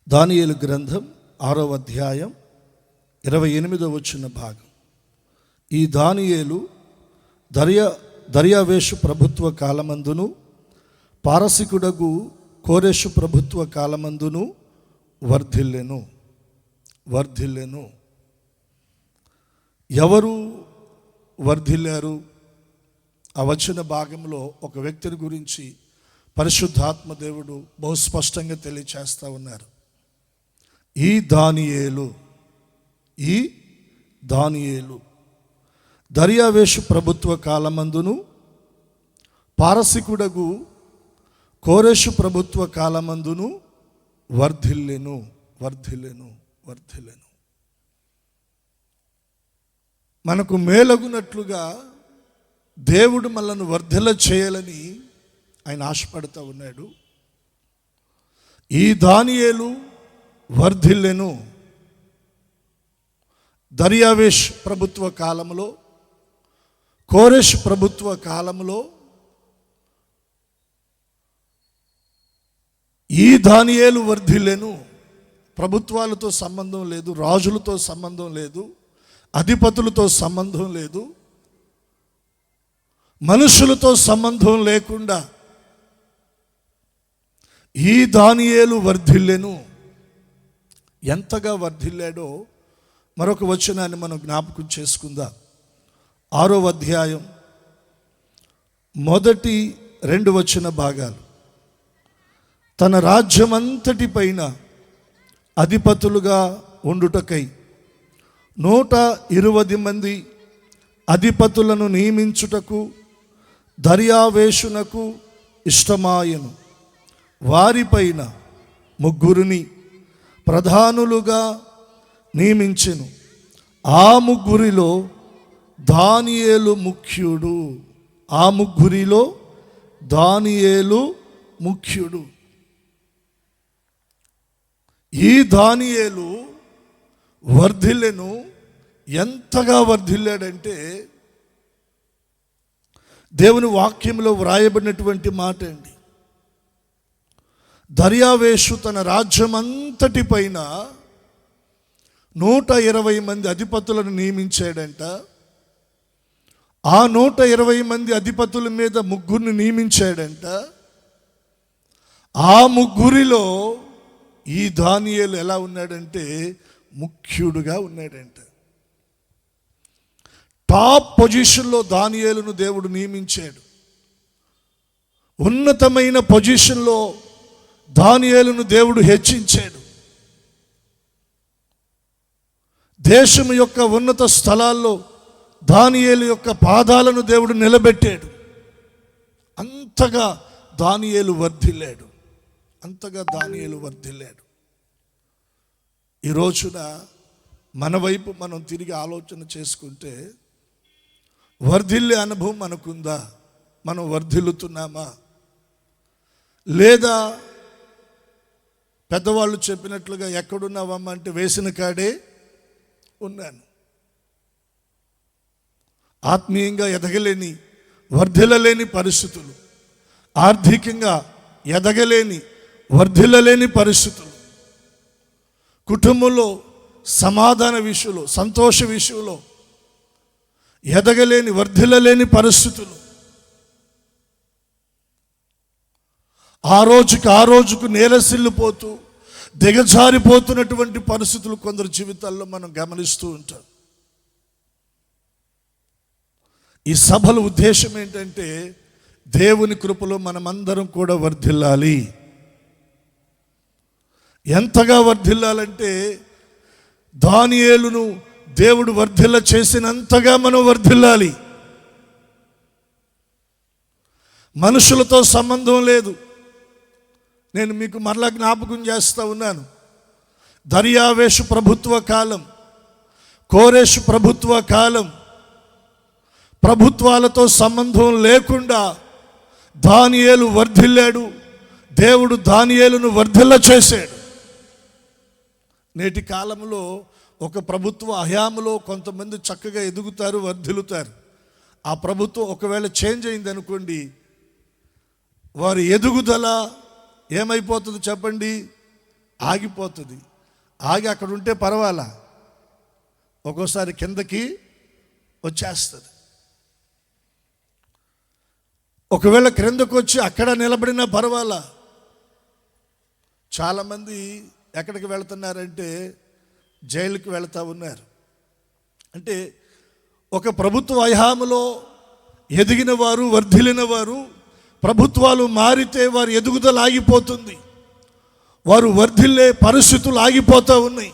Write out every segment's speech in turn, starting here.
దానియేలు గ్రంథం 6వ అధ్యాయం 28వ వచన భాగం. ఈ దానియేలు దర్యావేషు ప్రభుత్వ కాలమందును పారసికుడగు కోరెషు ప్రభుత్వ కాలమందును వర్ధిల్లెను. ఎవరు వర్ధిల్లారు? ఆ వచన భాగంలో ఒక వ్యక్తిని గురించి పరిశుద్ధాత్మ దేవుడు బహు స్పష్టంగా తెలియచేస్తూ ఉన్నారు. ఈ దానియేలు దర్యావేషు ప్రభుత్వ కాలమందును పారసికుడగు కోరెషు ప్రభుత్వ కాలమందును వర్ధిల్లెను. మనకు మేలగునట్లుగా దేవుడు మనల్ని వర్ధిల్ల చేయాలని ఆయన ఆశపడుతూ ఉన్నాడు. ఈ దానియేలు వర్ధిల్లెను. దర్యావేష్ ప్రభుత్వ కాలంలో, కోరెష్ ప్రభుత్వ కాలంలో ఈ దానియేలు వర్ధిల్లెను. ప్రభుత్వాలతో సంబంధం లేదు, రాజులతో సంబంధం లేదు, అధిపతులతో సంబంధం లేదు, మనుషులతో సంబంధం లేకుండా ఈ దానియేలు వర్ధిల్లెను. ఎంతగా వర్ధిల్లాడో మరొక వచనాన్ని మనం జ్ఞాపకం చేసుకుందాం. 6వ అధ్యాయం మొదటి 2 వచన భాగాలు. తన రాజ్యమంతటి పైన అధిపతులుగా ఉండుటకై 120 మంది అధిపతులను నియమించుటకు దర్యావేషునకు ఇష్టమాయను. వారిపైన 3 ప్రధానులుగా నియమించెను. ఆ 3 దానియేలు ముఖ్యుడు. ఈ దానియేలు వర్ధిల్లెను. ఎంతగా వర్ధిల్లాడంటే దేవుని వాక్యంలో వ్రాయబడినటువంటి మాట అండి. దర్యావేషు తన రాజ్యమంతటి పైన 120 మంది అధిపతులను నియమించాడంట. ఆ 120 మంది అధిపతుల మీద 3 నియమించాడంట. ఆ 3 ఈ దానియేలు ఎలా ఉన్నాడంటే ముఖ్యుడుగా ఉన్నాడంట. టాప్ పొజిషన్లో దానియేలును దేవుడు నియమించాడు. ఉన్నతమైన పొజిషన్లో దానియేలును దేవుడు హెచ్చించాడు. దేశం యొక్క ఉన్నత స్థలాల్లో దానియేలు యొక్క పాదాలను దేవుడు నిలబెట్టాడు. అంతగా దానియేలు వర్ధిల్లాడు. ఈ రోజున మన వైపు మనం తిరిగి ఆలోచన చేసుకుంటే వర్ధిల్లే అనుభవం మనకుందా? మనం వర్ధిల్లుతున్నామా? లేదా పెద్దవాళ్ళు చెప్పినట్లుగా ఎక్కడున్నావమ్మా అంటే వేసిన కాడే ఉన్నాను. ఆత్మీయంగా ఎదగలేని, వర్ధిల్లలేని పరిస్థితులు, ఆర్థికంగా ఎదగలేని, వర్ధిల్లలేని పరిస్థితులు, కుటుంబంలో సమాధాన విషయంలో, సంతోష విషయంలో ఎదగలేని, వర్ధిల్లలేని పరిస్థితులు, ఆ రోజుకు నేలసిల్లిపోతూ దిగజారిపోతున్నటువంటి పరిస్థితులు కొందరు జీవితాల్లో మనం గమనిస్తూ ఉంటాం. ఈ సభల ఉద్దేశం ఏంటంటే దేవుని కృపలో మనమందరం కూడా వర్ధిల్లాలి. ఎంతగా వర్ధిల్లాలంటే దానియేలును దేవుడు వర్ధిల్ల చేసినంతగా మనం వర్ధిల్లాలి. మనుషులతో సంబంధం లేదు. నేను మీకు మరలా జ్ఞాపకం చేస్తూ ఉన్నాను. దర్యావేషు ప్రభుత్వ కాలం, కోరెషు ప్రభుత్వ కాలం, ప్రభుత్వాలతో సంబంధం లేకుండా దానియేలు వర్ధిల్లాడు. దేవుడు దానియేలును వర్ధిల్ల చేశాడు. నేటి కాలంలో ఒక ప్రభుత్వ హయాములో కొంతమంది చక్కగా ఎదుగుతారు, వర్ధిల్లుతారు. ఆ ప్రభుత్వం ఒకవేళ చేంజ్ అయింది అనుకోండి, వారి ఎదుగుదల ఏమైపోతుంది చెప్పండి? ఆగిపోతుంది. ఆగి అక్కడ ఉంటే పర్వాలా, ఒక్కోసారి కిందకి వచ్చేస్తుంది. ఒకవేళ క్రిందకు వచ్చి అక్కడ నిలబడినా పర్వాలా. చాలామంది ఎక్కడికి వెళుతున్నారంటే జైలుకి వెళుతూ ఉన్నారు. అంటే ఒక ప్రభుత్వ హయాములో ఎదిగిన వారు, వర్ధిల్లిన వారు, ప్రభుత్వాలు మారితే వారి ఎదుగుదల ఆగిపోతుంది, వారు వర్ధిల్లే పరిస్థితులు ఆగిపోతూ ఉన్నాయి.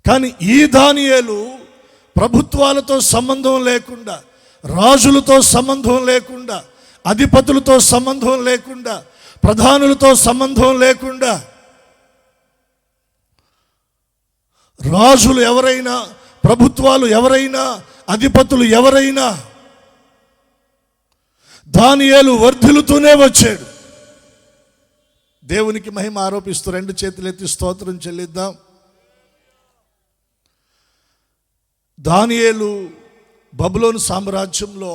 కానీ ఈ దానియేలు ప్రభుత్వాలతో సంబంధం లేకుండా, రాజులతో సంబంధం లేకుండా, అధిపతులతో సంబంధం లేకుండా, ప్రధానులతో సంబంధం లేకుండా, రాజులు ఎవరైనా, ప్రభుత్వాలు ఎవరైనా, అధిపతులు ఎవరైనా, దానియేలు వర్ధిల్లుతూనే వచ్చాడు. దేవునికి మహిమ ఆరోపిస్తూ 2 చేతులెత్తి స్తోత్రం చెల్లిద్దాం. దానియేలు బబులోను సామ్రాజ్యంలో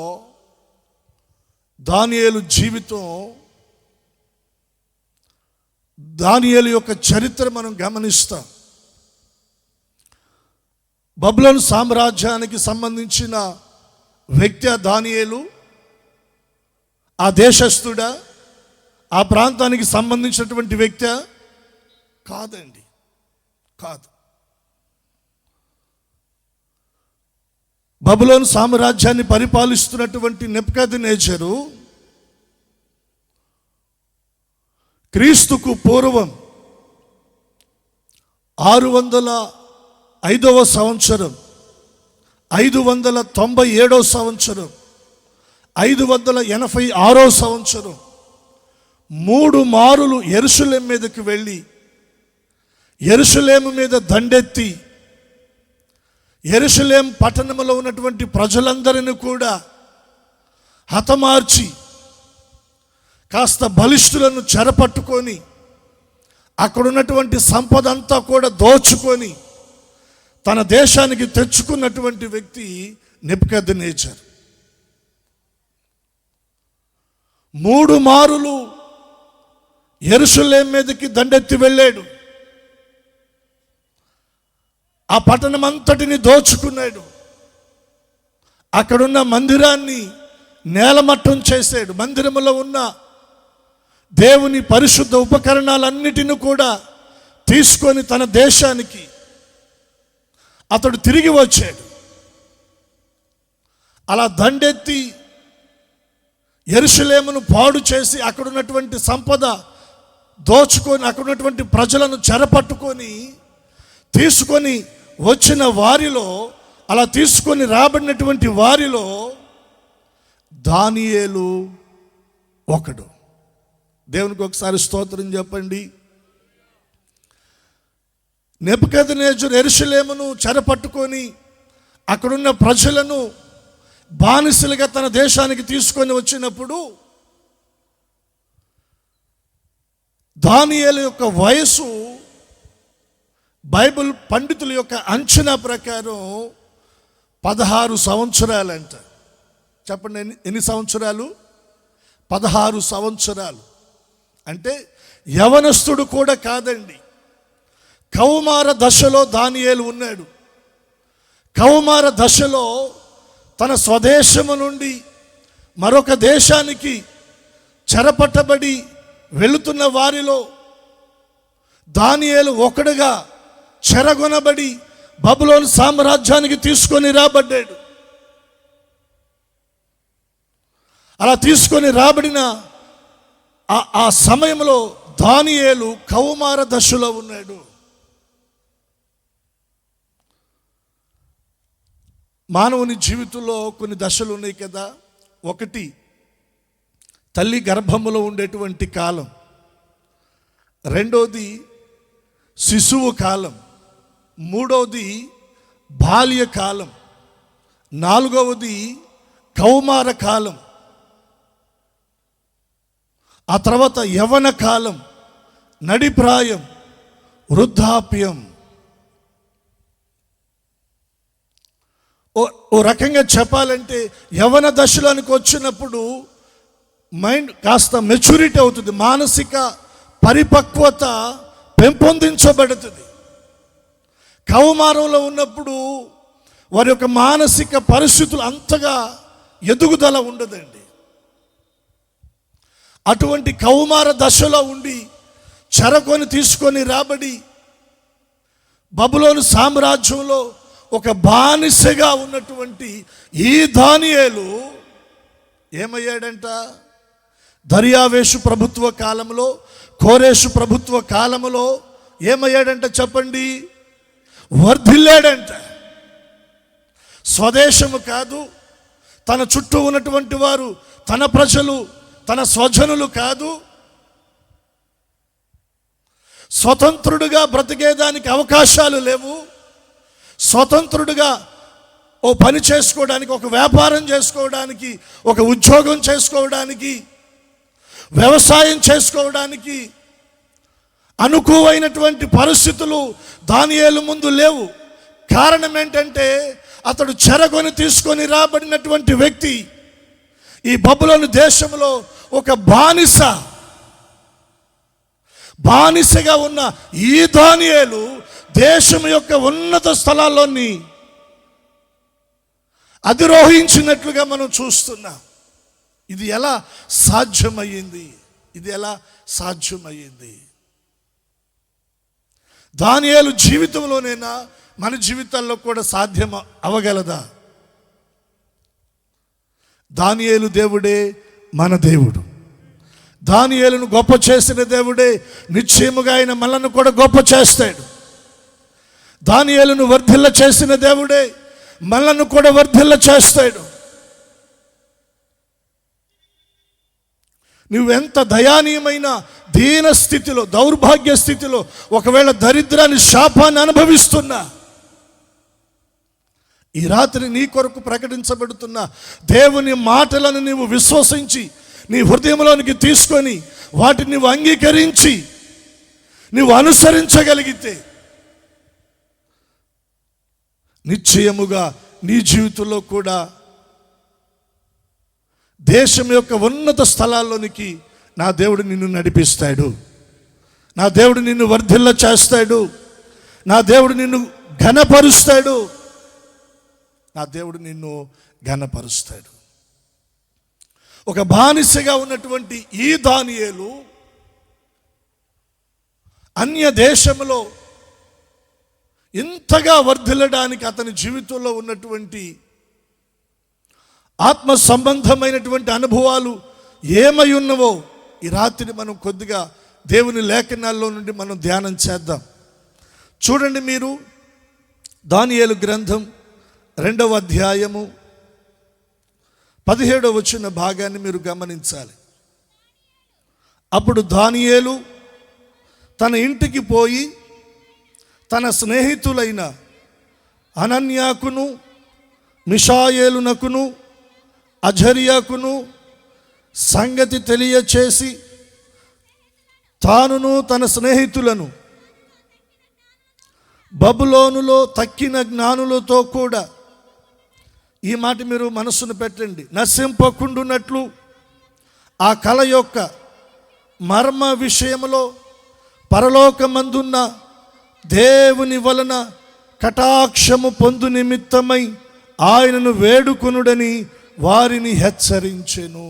దానియేలు జీవితం, దానియేలు యొక్క చరిత్ర మనం గమనిస్తాం. బబులోను సామ్రాజ్యానికి సంబంధించిన వ్యక్తి దానియేలు. ఆ దేశస్థుడా, ఆ ప్రాంతానికి సంబంధించినటువంటి వ్యక్తి కాదండి, కాదు. బబులోను సామ్రాజ్యాన్ని పరిపాలిస్తున్నటువంటి నెబుకద్నెజరు క్రీస్తుకు పూర్వం 605వ సంవత్సరం, 597వ సంవత్సరం, 586వ సంవత్సరం 3 మారులు యెరూషలేము మీదకి వెళ్ళి, యెరూషలేము మీద దండెత్తి, యెరూషలేము పట్టణంలో ఉన్నటువంటి ప్రజలందరిని కూడా హతమార్చి, కాస్త బలిష్ఠులను చెరపట్టుకొని, అక్కడ ఉన్నటువంటి సంపద అంతా కూడా దోచుకొని తన దేశానికి తెచ్చుకున్నటువంటి వ్యక్తి నెబుకద్నెజరు. 3 మారులు యెరూషలేము మీదకి దండెత్తి వెళ్ళాడు. ఆ పట్టణం అంతటిని దోచుకున్నాడు. అక్కడున్న మందిరాన్ని నేలమట్టం చేశాడు. మందిరములో ఉన్న దేవుని పరిశుద్ధ ఉపకరణాలన్నిటిని కూడా తీసుకొని తన దేశానికి అతడు తిరిగి వచ్చాడు. అలా దండెత్తి యెరూషలేమును పాడు చేసి, అక్కడున్నటువంటి సంపద దోచుకొని, అక్కడున్నటువంటి ప్రజలను చెరపట్టుకొని తీసుకొని వచ్చిన వారిలో, అలా తీసుకొని రాబడినటువంటి వారిలో దానియేలు ఒకడు. దేవునికి ఒకసారి స్తోత్రం చెప్పండి. నెబుకద్నెజరు యెరూషలేమును చెరపట్టుకొని అక్కడున్న ప్రజలను బానిసలుగా తన దేశానికి తీసుకొని వచ్చినప్పుడు దానియేలు యొక్క వయసు బైబిల్ పండితుల యొక్క అంచనా ప్రకారం 16 సంవత్సరాలంట. చెప్పండి, ఎన్ని సంవత్సరాలు? 16 సంవత్సరాలు. అంటే యవనస్తుడు కూడా కాదండి, కౌమార దశలో దానియేలు ఉన్నాడు. కౌమార దశలో తన స్వదేశము నుండి మరొక దేశానికి చెరపట్టబడి వెళుతున్న వారిలో దానియేలు ఒకడుగా చెరగొనబడి బబులోను సామ్రాజ్యానికి తీసుకొని రాబడ్డాడు. అలా తీసుకొని రాబడిన ఆ సమయంలో దానియేలు కౌమార దశలో ఉన్నాడు. మానవుని జీవితంలో కొన్ని దశలు ఉన్నాయి కదా. ఒకటి, తల్లి గర్భములో ఉండేటువంటి కాలం. రెండోది శిశువు కాలం. మూడవది బాల్యకాలం. నాలుగవది కౌమార కాలం. ఆ తర్వాత యవ్వన కాలం, నడిప్రాయం, వృద్ధాప్యం. ఓ రకంగా చెప్పాలంటే యవ్వన దశలోనికి వచ్చినప్పుడు మైండ్ కాస్త మెచ్యూరిటీ అవుతుంది, మానసిక పరిపక్వత పెంపొందించబడుతుంది. కౌమారంలో ఉన్నప్పుడు వారి యొక్క మానసిక పరిస్థితులు అంతగా ఎదుగుదల ఉండదండి. అటువంటి కౌమార దశలో ఉండి చెరకొని తీసుకొని రాబడి బబులోను సామ్రాజ్యంలో ఒక బానిసగా ఉన్నటువంటి ఈ దానియేలు ఏమయ్యాడంట? దర్యావేషు ప్రభుత్వ కాలంలో, కోరేషు ప్రభుత్వ కాలంలో ఏమయ్యాడంట చెప్పండి? వర్ధిల్లాడంట. స్వదేశము కాదు, తన చుట్టూ ఉన్నటువంటి వారు, తన ప్రజలు, తన స్వజనులు కాదు, స్వతంత్రుడుగా బ్రతికేదానికి అవకాశాలు లేవు. స్వతంత్రుడుగా ఓ పని చేసుకోవడానికి, ఒక వ్యాపారం చేసుకోవడానికి, ఒక ఉద్యోగం చేసుకోవడానికి, వ్యవసాయం చేసుకోవడానికి అనుకువైనటువంటి పరిస్థితులు దానియేలు ముందు లేవు. కారణం ఏంటంటే అతడు చెరకొని తీసుకొని రాబడినటువంటి వ్యక్తి. ఈ బబులోను దేశంలో ఒక బానిసగా ఉన్న ఈ దానియేలు దేశం యొక్క ఉన్నత స్థలాల్లోని అధిరోహించినట్లుగా మనం చూస్తున్నాం. ఇది ఎలా సాధ్యమయ్యింది? దానియేలు జీవితంలోనైనా మన జీవితాల్లో కూడా సాధ్యం అవగలదా? దానియేలు దేవుడే మన దేవుడు. దానియేలును గొప్ప చేసిన దేవుడే నిశ్చయముగా ఆయన మనల్ని కూడా గొప్ప చేస్తాడు. దానియేలును వర్ధిల్ల చేసిన దేవుడే మనల్ని కూడా వర్ధిల్ల చేస్తాడు. నువ్వెంత దయానీయమైన దీన స్థితిలో, దౌర్భాగ్య స్థితిలో, ఒకవేళ దరిద్రాన్ని, శాపాన్ని అనుభవిస్తున్నా, ఈ రాత్రి నీ కొరకు ప్రకటించబడుతున్న దేవుని మాటలను నీవు విశ్వసించి నీ హృదయంలోనికి తీసుకొని వాటిని నువ్వు అంగీకరించి నువ్వు అనుసరించగలిగితే నిశ్చయముగా నీ జీవితంలో కూడా దేశం యొక్క ఉన్నత స్థలాల్లోనికి నా దేవుడు నిన్ను నడిపిస్తాడు. నా దేవుడు నిన్ను వర్ధిల్ల చేస్తాడు. నా దేవుడు నిన్ను ఘనపరుస్తాడు. నా దేవుడు నిన్ను ఘనపరుస్తాడు. ఒక బానిసగా ఉన్నటువంటి ఈ దానియేలు అన్య దేశంలో ఇంతగా వర్ధిల్లడానికి అతని జీవితంలో ఉన్నటువంటి ఆత్మ సంబంధమైనటువంటి అనుభవాలు ఏమై ఉన్నవో ఈ రాత్రి మనం కొద్దిగా దేవుని లేఖనాల్లో నుండి మనం ధ్యానం చేద్దాం. చూడండి, మీరు దానియేలు గ్రంథం 2వ అధ్యాయము 17వ వచన భాగాన్ని మీరు గమనించాలి. అప్పుడు దానియేలు తన ఇంటికి పోయి తన స్నేహితులైన అనన్యాకును, మిషాయేలునకును, అజర్యాకును సంగతి తెలియచేసి తానును తన స్నేహితులను బబులోనులో తక్కిన జ్ఞానులతో కూడా, ఈ మాట మీరు మనస్సును పెట్టండి, నశింపకుండునట్లు ఆ కల యొక్క మర్మ విషయంలో పరలోకమందున్న దేవుని వలన కటాక్షము పొందు నిమిత్తమై ఆయనను వేడుకొనుడని వారిని హెచ్చరించెను.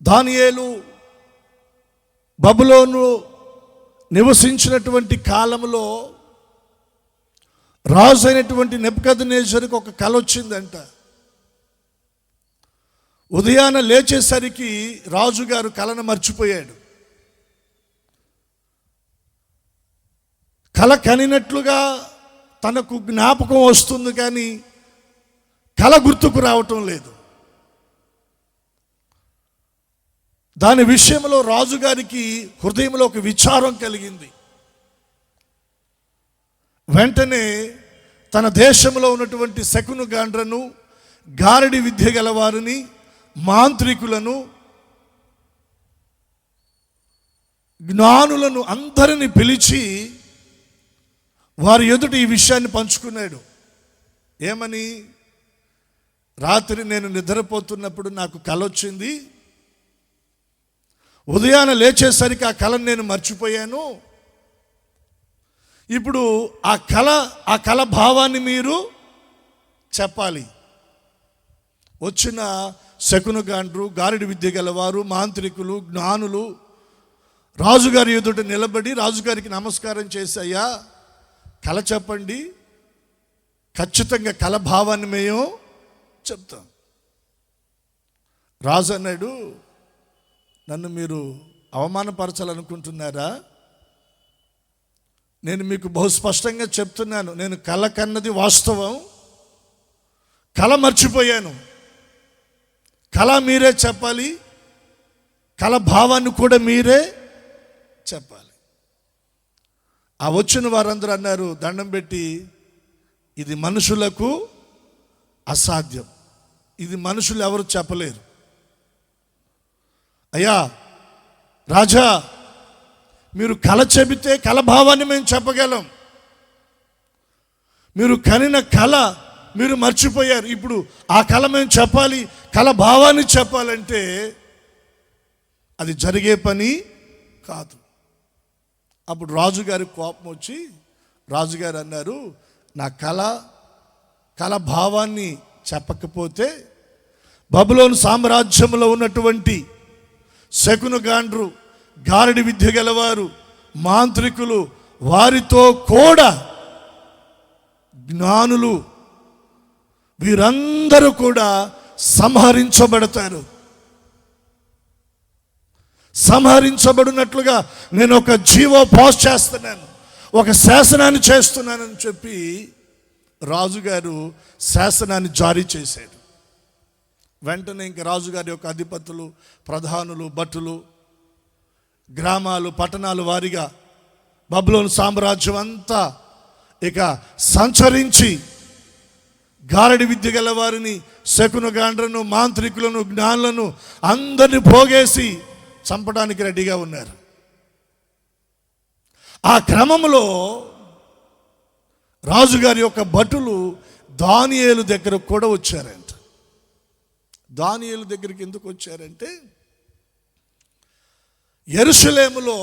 దానియేలు బబులోను నివసించినటువంటి కాలంలో రాజు అయినటువంటి నెబుకద్నెజరుకు ఒక కల వచ్చిందంట. ఉదయాన లేచేసరికి రాజుగారు కలను మర్చిపోయాడు. కల కనినట్లుగా తనకు జ్ఞాపకం వస్తుంది, కానీ కల గుర్తుకు రావటం లేదు. దాని విషయంలో రాజుగారికి హృదయంలో ఒక విచారం కలిగింది. వెంటనే తన దేశంలో ఉన్నటువంటి శకును గాండ్రను, గారడి విద్య గలవారిని, మాంత్రికులను, జ్ఞానులను అందరిని పిలిచి వారి ఎదుట ఈ విషయాన్ని పంచుకున్నాడు. ఏమని? రాత్రి నేను నిద్రపోతున్నప్పుడు నాకు కల వచ్చింది. ఉదయాన లేచేసరికి ఆ కళను నేను మర్చిపోయాను. ఇప్పుడు ఆ కళ భావాన్ని మీరు చెప్పాలి. వచ్చిన శకునగాండ్రు, గారడి విద్య గలవారు, మాంత్రికులు, జ్ఞానులు రాజుగారి ఎదుట నిలబడి రాజుగారికి నమస్కారం చేశాయా, కళ చెప్పండి, ఖచ్చితంగా కళ భావాన్ని మేము చెప్తాం. రాజు అన్నాడు, నన్ను మీరు అవమానపరచాలనుకుంటున్నారా? నేను మీకు బహు స్పష్టంగా చెప్తున్నాను, నేను కళ కన్నది వాస్తవం, కళ మర్చిపోయాను. కళ మీరే చెప్పాలి, కళ భావాన్ని కూడా మీరే చెప్పాలి. ఆ వచ్చిన వారందరూ అన్నారు దండం పెట్టి, ఇది మనుషులకు అసాధ్యం, ఇది మనుషులు ఎవరు చెప్పలేరు. అయ్యా రాజా, మీరు కళ చెబితే కళ భావాన్ని మేము చెప్పగలం, మీరు కనిన కళ మీరు మర్చిపోయారు. ఇప్పుడు ఆ కళ మేము చెప్పాలి, కళ భావాన్ని చెప్పాలంటే అది జరిగే పని కాదు. అప్పుడు రాజుగారి కోపం వచ్చి రాజుగారు అన్నారు, నా కళ భావాన్ని చెప్పకపోతే బబులోను సామ్రాజ్యంలో ఉన్నటువంటి శకునగాండ్రు, గారడి విద్య గలవారు, మాంత్రికులు, వారితో కూడా జ్ఞానులు, వీరందరూ కూడా సంహరించబడతారు. సంహరించబడినట్లుగా నేను ఒక జీవో పాస్ చేస్తున్నాను, ఒక శాసనాన్ని చేస్తున్నానని చెప్పి రాజుగారు శాసనాన్ని జారీ చేశాడు. వెంటనే ఇంక రాజుగారి యొక్క అధిపతులు, ప్రధానులు, భటులు, గ్రామాలు, పట్టణాలు వారిగా బబులోను సామ్రాజ్యం అంతా ఇక సంచరించి గారడి విద్య గల వారిని, శకునగాండ్రను, మాంత్రికులను, జ్ఞానులను అందరిని పోగేసి చంపడానికి రెడీగా ఉన్నారు. ఆ క్రమంలో రాజుగారి యొక్క భటులు దానియేలు దగ్గరకు కూడా వచ్చారంట. దానియేలు దగ్గరికి ఎందుకు వచ్చారంటే, యెరూషలేములో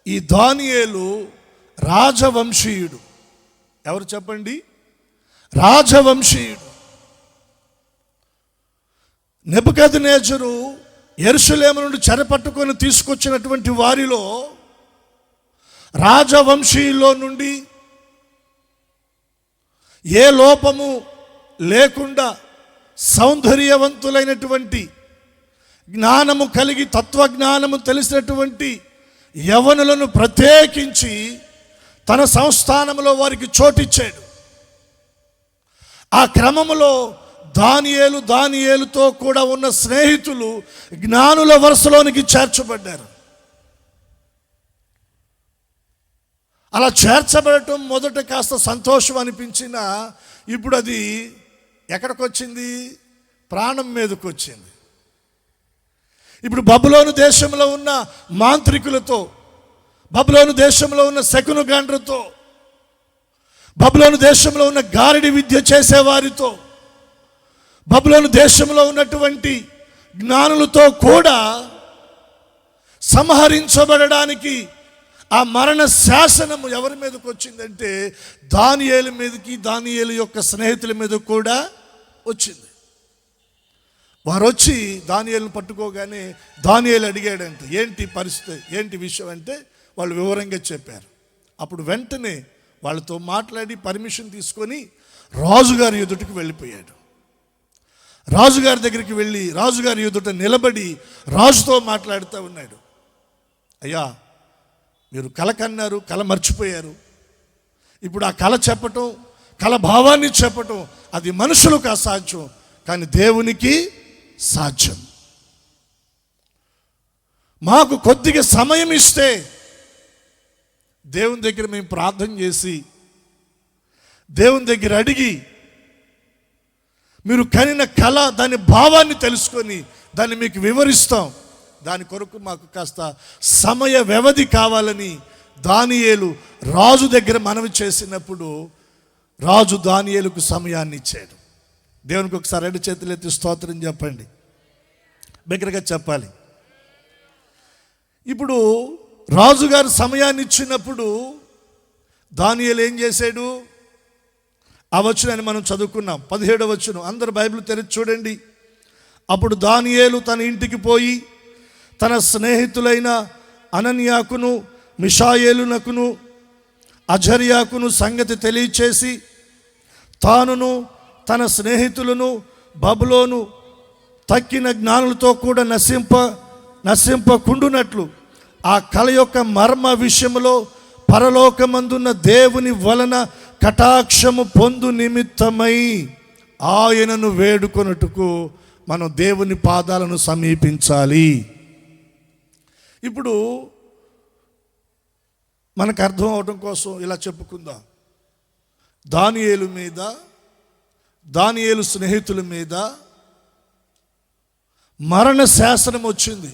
ఈ దానియేలు రాజవంశీయుడు. ఎవరు చెప్పండి? రాజవంశీయుడు. నెబుకద్నెజరు యెరూషలేము నుండి చెరపట్టుకొని తీసుకొచ్చినటువంటి వారిలో రాజవంశీయుల్లో నుండి ఏ లోపము లేకుండా సౌందర్యవంతులైనటువంటి, జ్ఞానము కలిగి తత్వజ్ఞానము తెలిసినటువంటి యవనులను ప్రత్యేకించి తన సంస్థానంలో వారికి చోటిచ్చాడు. ఆ క్రమములో దానియేలుతో కూడా ఉన్న స్నేహితులు జ్ఞానుల వరుసలోనికి చేర్చబడ్డారు. అలా చేర్చబడటం మొదట కాస్త సంతోషం అనిపించినా ఇప్పుడు అది ఎక్కడికి వచ్చింది? ప్రాణం మీదకి వచ్చింది. ఇప్పుడు బబులోను దేశంలో ఉన్న మాంత్రికులతో, బబులోను దేశంలో ఉన్న శకునగాండ్రతో, బబులోను దేశంలో ఉన్న గారడి విద్య చేసేవారితో, బబులోను దేశంలో ఉన్నటువంటి జ్ఞానులతో కూడా సంహరించబడడానికి ఆ మరణ శాసనము ఎవరి మీదకి వచ్చిందంటే దానియేలు మీదకి, దానియేలు యొక్క స్నేహితుల మీద కూడా వచ్చింది. వారు వచ్చి దానియేలును పట్టుకోగానే దానియేలు అడిగాడంట, ఏంటి పరిస్థితి, ఏంటి విషయం అంటే వాళ్ళు వివరంగా చెప్పారు. అప్పుడు వెంటనే వాళ్ళతో మాట్లాడి పర్మిషన్ తీసుకొని రాజుగారి ఎదుటికి వెళ్ళిపోయాడు. రాజుగారి దగ్గరికి వెళ్ళి రాజుగారి ఎదుట నిలబడి రాజుతో మాట్లాడుతూ ఉన్నాడు. అయ్యా, మీరు కళ కన్నారు, కళ మర్చిపోయారు. ఇప్పుడు ఆ కళ చెప్పటం, కళ భావాన్ని చెప్పటం అది మనుషులకు అసాధ్యం, కానీ దేవునికి సాధ్యం. మాకు కొద్దిగా సమయం ఇస్తే దేవుని దగ్గర మేము ప్రార్థన చేసి, దేవుని దగ్గర అడిగి, మీరు కనిన కళ దాని భావాన్ని తెలుసుకొని దాన్ని మీకు వివరిస్తాం. దాని కొరకు మాకు కాస్త సమయ వ్యవధి కావాలని దానియేలు రాజు దగ్గర మనవి చేసినప్పుడు రాజు దానియేలుకు సమయాన్ని ఇచ్చాడు. దేవునికి ఒకసారి రెండు చేతులు ఎత్తి స్తోత్రం చెప్పండి, బిగ్గరగా చెప్పాలి. ఇప్పుడు రాజుగారు సమయాన్ని ఇచ్చినప్పుడు దానియేలు ఏం చేశాడు? ఆ వచనాన్ని మనం చదువుకున్నాం. 17వ వచనం, అందరు బైబిల్ తెరిచి చూడండి. అప్పుడు దానియేలు తన ఇంటికి పోయి తన స్నేహితులైన అనన్యాకును మిషాయేలునకును అజర్యాకును సంగతి తెలియచేసి తానును తన స్నేహితులను బబులోను తక్కిన జ్ఞానులతో కూడా నశింపకుండునట్లు ఆ కల యొక్క మర్మ విషయంలో పరలోకమందున్న దేవుని వలన కటాక్షము పొందు నిమిత్తమై ఆయనను వేడుకొనుటకు మనం దేవుని పాదాలను సమీపించాలి. ఇప్పుడు మనకు అర్థం అవడం కోసం ఇలా చెప్పుకుందాం. దానియేలు మీద, దానియేలు స్నేహితుల మీద మరణ శాసనం వచ్చింది.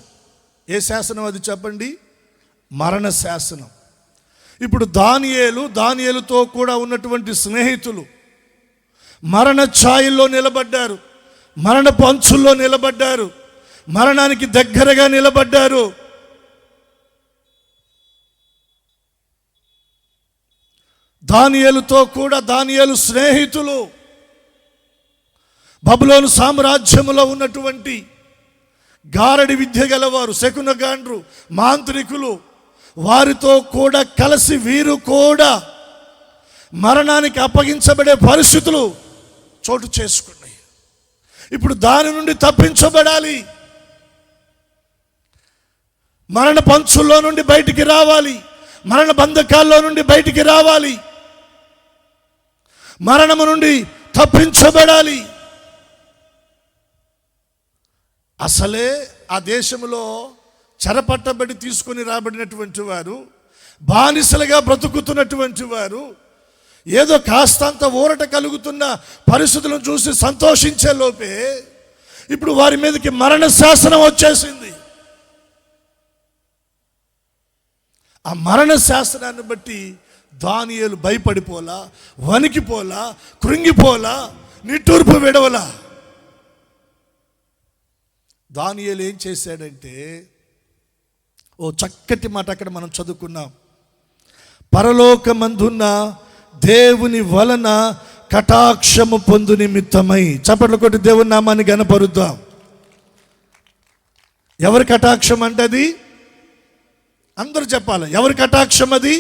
ఏ శాసనం అది చెప్పండి? మరణ శాసనం. ఇప్పుడు దానియేలుతో కూడా ఉన్నటువంటి స్నేహితులు మరణ ఛాయల్లో నిలబడ్డారు, మరణపు అంచుల్లో నిలబడ్డారు, మరణానికి దగ్గరగా నిలబడ్డారు. దానియేలుతో కూడా దానియేలు స్నేహితులు బబులోను సామ్రాజ్యములో ఉన్నటువంటి గారడి విద్య గలవారు, శకునగాండ్రు, మాంత్రికులు, వారితో కూడా కలిసి వీరు కూడా మరణానికి అప్పగించబడే పరిస్థితులు చోటు చేసుకున్నాయి. ఇప్పుడు దాని నుండి తప్పించబడాలి, మరణ పంచుల్లో నుండి బయటికి రావాలి, మరణ బంధకాల్లో నుండి బయటికి రావాలి, మరణము నుండి తప్పించబడాలి. అసలే ఆ దేశంలో చెరపట్టబడి తీసుకొని రాబడినటువంటి వారు, బానిసలుగా బ్రతుకుతున్నటువంటి వారు ఏదో కాస్తంత ఊరట కలుగుతున్న పరిస్థితులను చూసి సంతోషించే లోపే ఇప్పుడు వారి మీదకి మరణ శాసనం వచ్చేసింది. ఆ మరణ శాసనాన్ని బట్టి దానియేలు భయపడిపోలా, వణికిపోలా, కృంగిపోలా, నిట్టూర్పు విడవలా. దానియేలు ఏం చేశాడంటే, ఓ చక్కటి మాట అక్కడ మనం చదువుకున్నాం. పరలోకమందున్న దేవుని వలన కటాక్షము పొందు నిమిత్తమై. చప్పట్లు కొట్టి దేవుని నామాన్ని గణపరుద్దాం. ఎవరి కటాక్షం అంటే అది? అందరూ చెప్పాలి. ఎవరి కటాక్షం అది?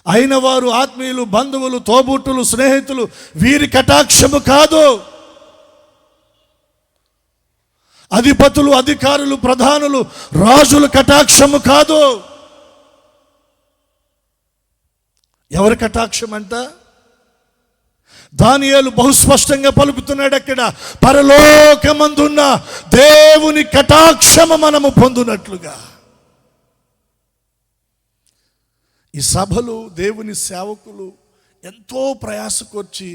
అయిన వారు, ఆత్మీయులు, బంధువులు, తోబుట్టులు, స్నేహితులు, వీరి కటాక్షము కాదు. అధిపతులు, అధికారులు, ప్రధానులు, రాజుల కటాక్షము కాదు. ఎవరి కటాక్షం అంట? దానియేలు బహుస్పష్టంగా పలుకుతున్నాడు అక్కడ, పరలోకమందున్న దేవుని కటాక్షము మనము పొందునట్లుగా. ఈ సభలు దేవుని సేవకులు ఎంతో ప్రయాసకొచ్చి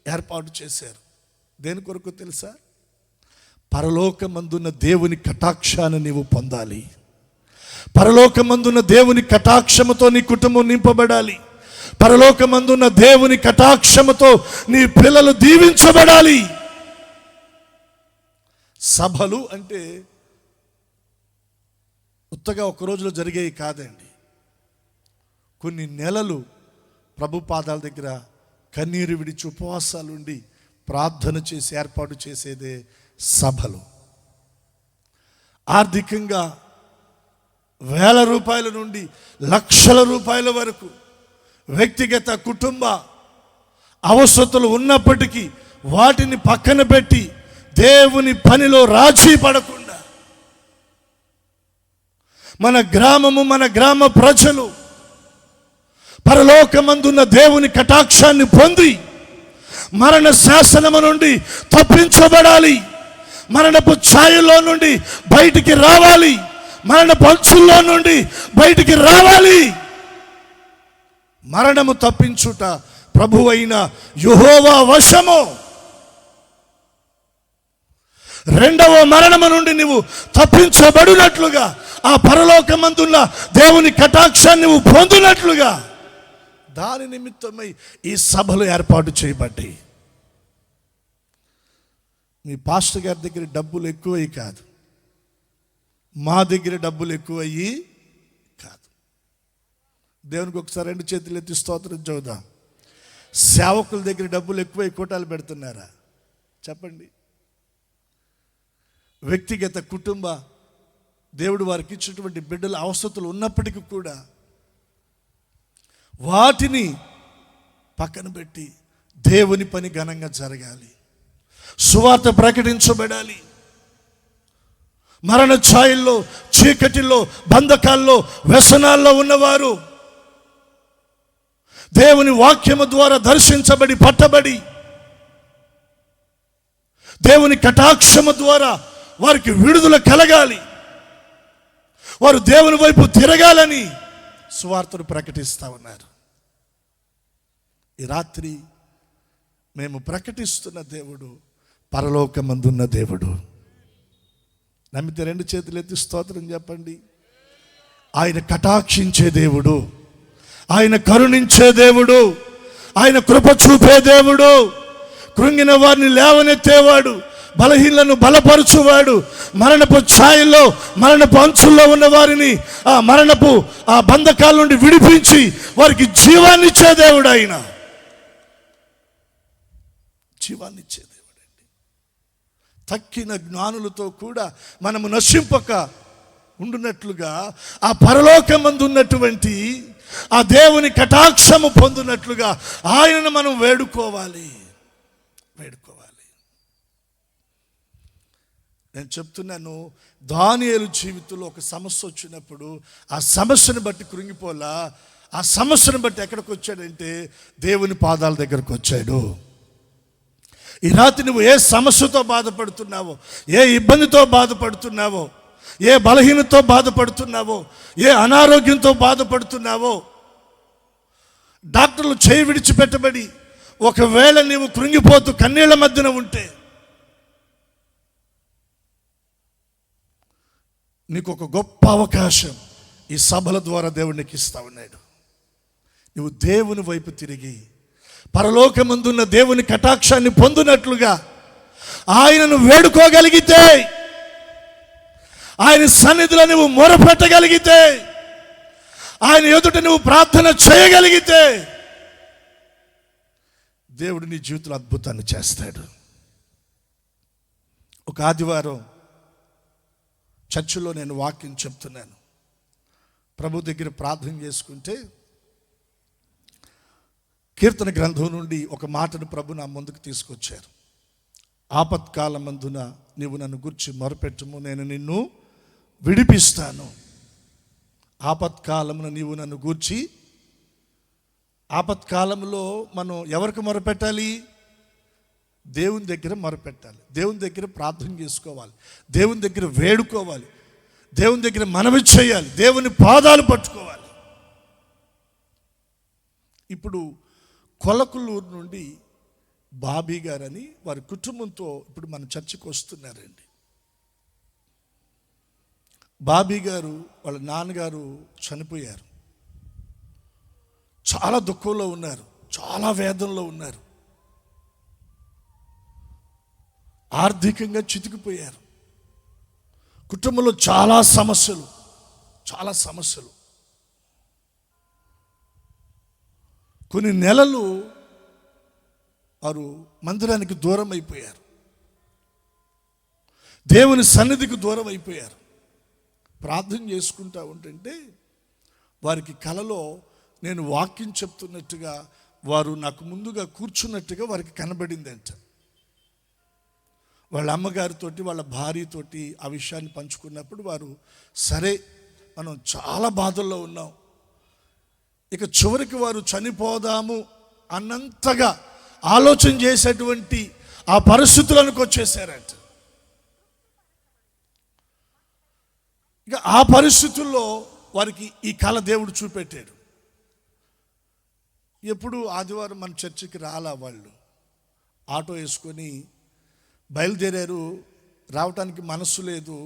ఏర్పాటు చేశారు. దేని కొరకు తెలుసా? పరలోకమందున్న దేవుని కటాక్షాన్ని నీవు పొందాలి. పరలోకమందున్న దేవుని కటాక్షముతో నీ కుటుంబం నింపబడాలి. పరలోకమందున్న దేవుని కటాక్షముతో నీ పిల్లలు దీవించబడాలి. సభలు అంటే ఉత్తగా ఒక రోజులో జరిగేవి కాదండి. కొన్ని నెలలు ప్రభు పాదాల దగ్గర కన్నీరు విడిచి ఉపవాసాలు ఉండి ప్రార్థన చేసి ఏర్పాటు చేసేదే సభలు. ఆర్థికంగా వేల రూపాయల నుండి లక్షల రూపాయల వరకు వ్యక్తిగత కుటుంబ అవసరతలు ఉన్నప్పటికీ వాటిని పక్కన పెట్టి దేవుని పనిలో రాజీ పడకుండా మన గ్రామము, మన గ్రామ ప్రజలు పరలోకమందున్న దేవుని కటాక్షాన్ని పొంది మరణ శాసనము నుండి తప్పించబడాలి, మరణపు ఛాయలో నుండి బయటికి రావాలి, మరణ పంచుల్లో నుండి బయటికి రావాలి. మరణము తప్పించుట ప్రభువైన యెహోవా వశము. రెండవ మరణము నుండి నువ్వు తప్పించబడినట్లుగా, ఆ పరలోకమందున్న దేవుని కటాక్షాన్ని నువ్వు పొందినట్లుగా దాని నిమిత్తమై ఈ సభలు ఏర్పాటు చేయబడ్డాయి. మీ పాస్టర్ గారి దగ్గర డబ్బులు ఎక్కువై కాదు, మా దగ్గర డబ్బులు ఎక్కువయ్యి కాదు. దేవునికి ఒకసారి 2 చేతులు ఎత్తి స్తోత్రం చెబుదాం. సేవకుల దగ్గర డబ్బులు ఎక్కువై కోటాలు పెడుతున్నారా? చెప్పండి. వ్యక్తిగత కుటుంబ దేవుడు వారికి ఇచ్చినటువంటి బిడ్డల అవసరతలు ఉన్నప్పటికీ కూడా వాటిని పక్కన పెట్టి దేవుని పని ఘనంగా జరగాలి, సువార్త ప్రకటించబడాలి. మరణ ఛాయల్లో, చీకటిలో, బంధకాల్లో, వ్యసనాల్లో ఉన్నవారు దేవుని వాక్యము ద్వారా దర్శించబడి పట్టబడి దేవుని కటాక్షము ద్వారా వారికి విడుదల కలగాలి, వారు దేవుని వైపు తిరగాలని సువార్తను ప్రకటిస్తూ ఉన్నారు. ఈ రాత్రి మేము ప్రకటిస్తున్న దేవుడు పరలోకమందున్న దేవుడు. నమ్మితే 2 చేతులు ఎత్తి స్తోత్రం చెప్పండి. ఆయన కటాక్షించే దేవుడు, ఆయన కరుణించే దేవుడు, ఆయన కృప చూపే దేవుడు, కృంగిన వారిని లేవనెత్తేవాడు, బలహీనలను బలపరచువాడు, మరణపు ఛాయల్లో, మరణపు అంచుల్లో ఉన్న వారిని ఆ మరణపు ఆ బంధకాల నుండి విడిపించి వారికి జీవాన్నిచ్చే దేవుడు. ఆయన జీవాన్నిచ్చే దేవుడు అండి. తక్కిన జ్ఞానులతో కూడా మనము నశింపక ఉండునట్లుగా ఆ పరలోకమందు ఉన్నటువంటి ఆ దేవుని కటాక్షము పొందునట్లుగా ఆయనను మనం వేడుకోవాలి. నేను చెప్తున్నాను, దానియేలు జీవితంలో ఒక సమస్య వచ్చినప్పుడు ఆ సమస్యను బట్టి కృంగిపోలా, ఆ సమస్యను బట్టి ఎక్కడికి వచ్చాడంటే దేవుని పాదాల దగ్గరకు వచ్చాడు. ఈ రాత్రి నువ్వు ఏ సమస్యతో బాధపడుతున్నావో, ఏ ఇబ్బందితో బాధపడుతున్నావో, ఏ బలహీనతో బాధపడుతున్నావో, ఏ అనారోగ్యంతో బాధపడుతున్నావో, డాక్టర్లు చేయి విడిచిపెట్టబడి ఒకవేళ నీవు కృంగిపోతూ కన్నీళ్ల మధ్యన ఉంటే నీకు ఒక గొప్ప అవకాశం ఈ సభల ద్వారా దేవుడు నీకు ఇస్తా ఉన్నాడు. నువ్వు దేవుని వైపు తిరిగి పరలోకమందున్న దేవుని కటాక్షాన్ని పొందునట్లుగా ఆయనను వేడుకోగలిగితే, ఆయన సన్నిధిలో నువ్వు మొరపెట్టగలిగితే, ఆయన ఎదుట నువ్వు ప్రార్థన చేయగలిగితే దేవుడు నీ జీవితంలో అద్భుతాన్ని చేస్తాడు. ఒక ఆదివారం చర్చిలో నేను వాక్యం చెప్తున్నాను. ప్రభు దగ్గర ప్రార్థన చేసుకుంటే కీర్తన గ్రంథం నుండి ఒక మాటను ప్రభు నా ముందుకు తీసుకొచ్చారు. ఆపత్కాలమందున నీవు నన్ను గురించి మొరపెట్టుము, నేను నిన్ను విడిపిస్తాను. ఆపత్కాలమున నీవు నన్ను గూర్చి, ఆపత్కాలంలో మనం ఎవరికి మొరపెట్టాలి? దేవుని దగ్గర మొరపెట్టాలి, దేవుని దగ్గర ప్రార్థన చేసుకోవాలి, దేవుని దగ్గర వేడుకోవాలి, దేవుని దగ్గర మనవి చేయాలి, దేవుని పాదాలు పట్టుకోవాలి. ఇప్పుడు కొలకులూరు నుండి బాబీ గారని వారి కుటుంబంతో ఇప్పుడు మన చర్చకు వస్తున్నారండి. బాబీ గారు వాళ్ళ నాన్నగారు చనిపోయారు. చాలా దుఃఖంలో ఉన్నారు, చాలా వేదనలో ఉన్నారు, ఆర్థికంగా చితికిపోయారు. కుటుంబంలో చాలా సమస్యలు. కొన్ని నెలలు వారు మందిరానికి దూరం అయిపోయారు, దేవుని సన్నిధికి దూరం అయిపోయారు. ప్రార్థన చేసుకుంటా ఉంటుంటే వారికి కలలో నేను వాక్యం చెప్తున్నట్టుగా వారు నాకు ముందుగా కూర్చున్నట్టుగా వారికి కనబడిందంట. వాళ్ళ అమ్మగారితోటి వాళ్ళ భార్యతోటి ఆ విషయాన్ని పంచుకున్నప్పుడు వారు, సరే మనం చాలా బాధల్లో ఉన్నాం, ఇక చివరికి వారు చనిపోదాము అన్నంతగా ఆలోచన చేసేటువంటి ఆ పరిస్థితులకు వచ్చేసారంట. ఇక ఆ పరిస్థితుల్లో వారికి ఈ కళ దేవుడు చూపెట్టాడు. ఎప్పుడు ఆదివారం మన చర్చికి రాలా, వాళ్ళు ఆటో వేసుకొని బయలుదేరారు. రావటానికి మనస్సు లేదు,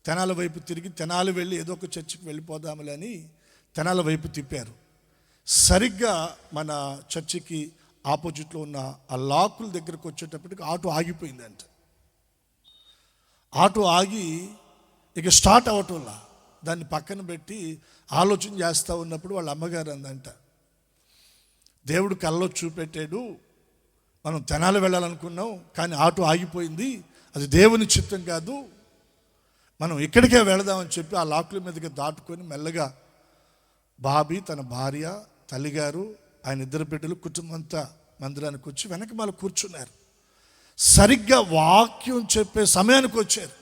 తెనాల వైపు తిరిగి తెనాలి వెళ్ళి ఏదో ఒక చర్చికి వెళ్ళిపోదాములని తెనాల వైపు తిప్పారు. సరిగ్గా మన చర్చికి ఆపోజిట్లో ఉన్న ఆ లాకుల దగ్గరకు వచ్చేటప్పటికి ఆటో ఆగిపోయిందంట. ఆటో ఆగి ఇక స్టార్ట్ అవటంలా. దాన్ని పక్కన పెట్టి ఆలోచన చేస్తూ ఉన్నప్పుడు వాళ్ళ అమ్మగారు అందంట, దేవుడు కల్లో చూపెట్టాడు, మనం తెనాలి వెళ్ళాలనుకున్నాం కానీ ఆటో ఆగిపోయింది, అది దేవుని చిత్తం కాదు, మనం ఇక్కడికే వెళదామని చెప్పి ఆ లాకుల మీదకి దాటుకొని మెల్లగా బాబీ, తన భార్య, తల్లిగారు, ఆయన ఇద్దరు బిడ్డలు, కుటుంబం అంతా మందిరానికి వచ్చి వెనక మళ్ళీ కూర్చున్నారు. సరిగ్గా వాక్యం చెప్పే సమయానికి వచ్చారు.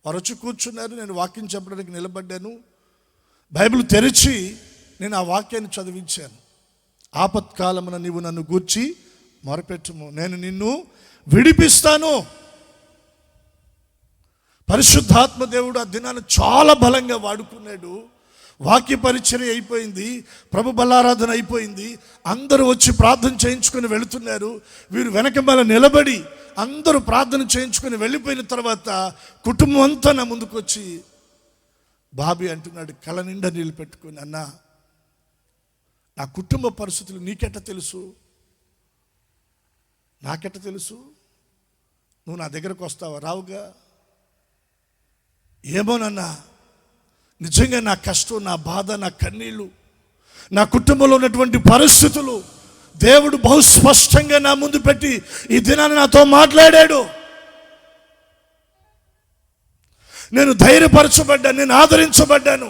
వారు వచ్చి కూర్చున్నారు. నేను వాక్యం చెప్పడానికి నిలబడ్డాను. బైబిల్ తెరిచి నేను ఆ వాక్యాన్ని చదివించాను. ఆపత్కాలమున నీవు నన్ను గూర్చి మొరపెట్టుము, నేను నిన్ను విడిపిస్తాను. పరిశుద్ధాత్మ దేవుడు ఆ దినాన్ని చాలా బలంగా వాడుకున్నాడు. వాక్య పరిచర్య అయిపోయింది, ప్రభు బలారాధన అయిపోయింది, అందరూ వచ్చి ప్రార్థన చేయించుకొని వెళుతున్నారు. వీరు వెనక మళ్ళీ నిలబడి అందరూ ప్రార్థన చేయించుకొని వెళ్ళిపోయిన తర్వాత కుటుంబం అంతా నా ముందుకు వచ్చి బాబీ అంటున్నాడు, కళ్ళ నిండా నీళ్ళు పెట్టుకొని, అన్నా నా కుటుంబ పరిస్థితులు నీకెట్ట తెలుసు, నాకెట్ట తెలుసు, నువ్వు నా దగ్గరకు వస్తావా, రావుగా, ఏమోనన్నా నిజంగా నా కష్టం, నా బాధ, నా కన్నీళ్ళు, నా కుటుంబంలో ఉన్నటువంటి పరిస్థితులు దేవుడు బహు స్పష్టంగా నా ముందు పెట్టి ఈ దినాన్ని నాతో మాట్లాడాడు. నేను ధైర్యపరచబడ్డాను, నేను ఆదరించబడ్డాను,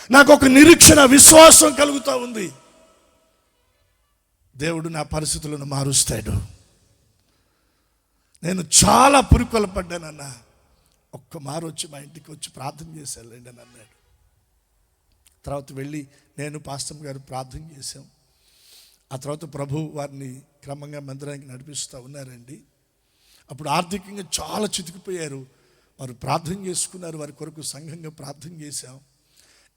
నాకు ఒక నిరీక్షణ, విశ్వాసం కలుగుతూ ఉంది. దేవుడు నా పరిస్థితులను మారుస్తాడు. నేను చాలా పురుకొల పడ్డానన్నా, ఒక్క మారు వచ్చి మా ఇంటికి వచ్చి ప్రార్థన చేశానండి అని అన్నాడు. తర్వాత వెళ్ళి నేను పాస్టర్ గారు ప్రార్థన చేశాం. ఆ తర్వాత ప్రభు వారిని క్రమంగా మందిరానికి నడిపిస్తూ ఉన్నారండి. అప్పుడు ఆర్థికంగా చాలా చితికిపోయారు. వారు ప్రార్థన చేసుకున్నారు, వారి కొరకు సంఘంగా ప్రార్థన చేశాం.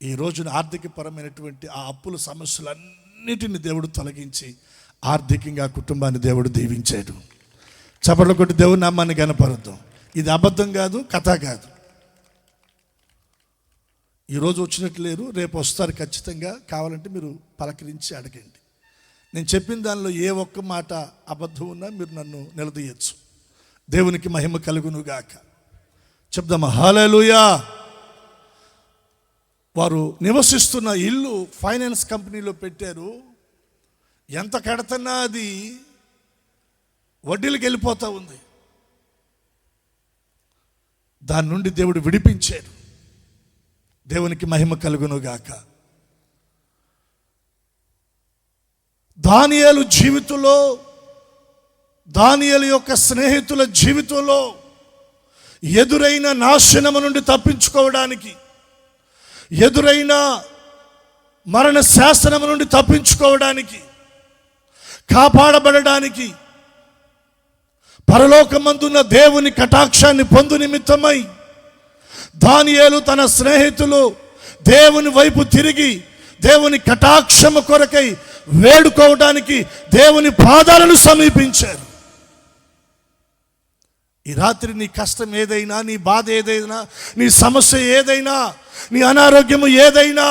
ఈ రోజున ఆర్థికపరమైనటువంటి ఆ అప్పుల సమస్యలన్నిటిని దేవుడు తొలగించి ఆర్థికంగా కుటుంబాన్ని దేవుడు దీవించాడు. చప్పట్లు కొట్టి దేవుని నామాన్ని గణపరుద్దాం. ఇది అబద్ధం కాదు, కథ కాదు. ఈరోజు వచ్చినట్లు లేరు, రేపు వస్తారు ఖచ్చితంగా. కావాలంటే మీరు పలకరించి అడగండి. నేను చెప్పిన దానిలో ఏ ఒక్క మాట అబద్ధం ఉన్నా మీరు నన్ను నిలదీయచ్చు. దేవునికి మహిమ కలుగునుగాక. చెప్దామా హల్లెలూయా. వారు నివసిస్తున్న ఇల్లు ఫైనాన్స్ కంపెనీలో పెట్టారు. ఎంత కడతన్నా అది వడ్డీలకు వెళ్ళిపోతూ ఉంది. దాని నుండి దేవుడు విడిపించాడు. దేవునికి మహిమ కలుగునుగాక. దానియేలు జీవితంలో, దానియేలు యొక్క స్నేహితుల జీవితంలో ఎదురైన నాశనము నుండి తప్పించుకోవడానికి, ఎదురైన మరణ శాసనము నుండి తప్పించుకోవడానికి, కాపాడబడడానికి, పరలోకమందున్న దేవుని కటాక్షాన్ని పొందు నిమిత్తమై దానియేలు తన స్నేహితులు దేవుని వైపు తిరిగి దేవుని కటాక్షము కొరకై వేడుకోవడానికి దేవుని పాదాలను సమీపించారు. ఈ రాత్రి నీ కష్టం ఏదైనా, నీ బాధ ఏదైనా, నీ సమస్య ఏదైనా, నీ అనారోగ్యము ఏదైనా,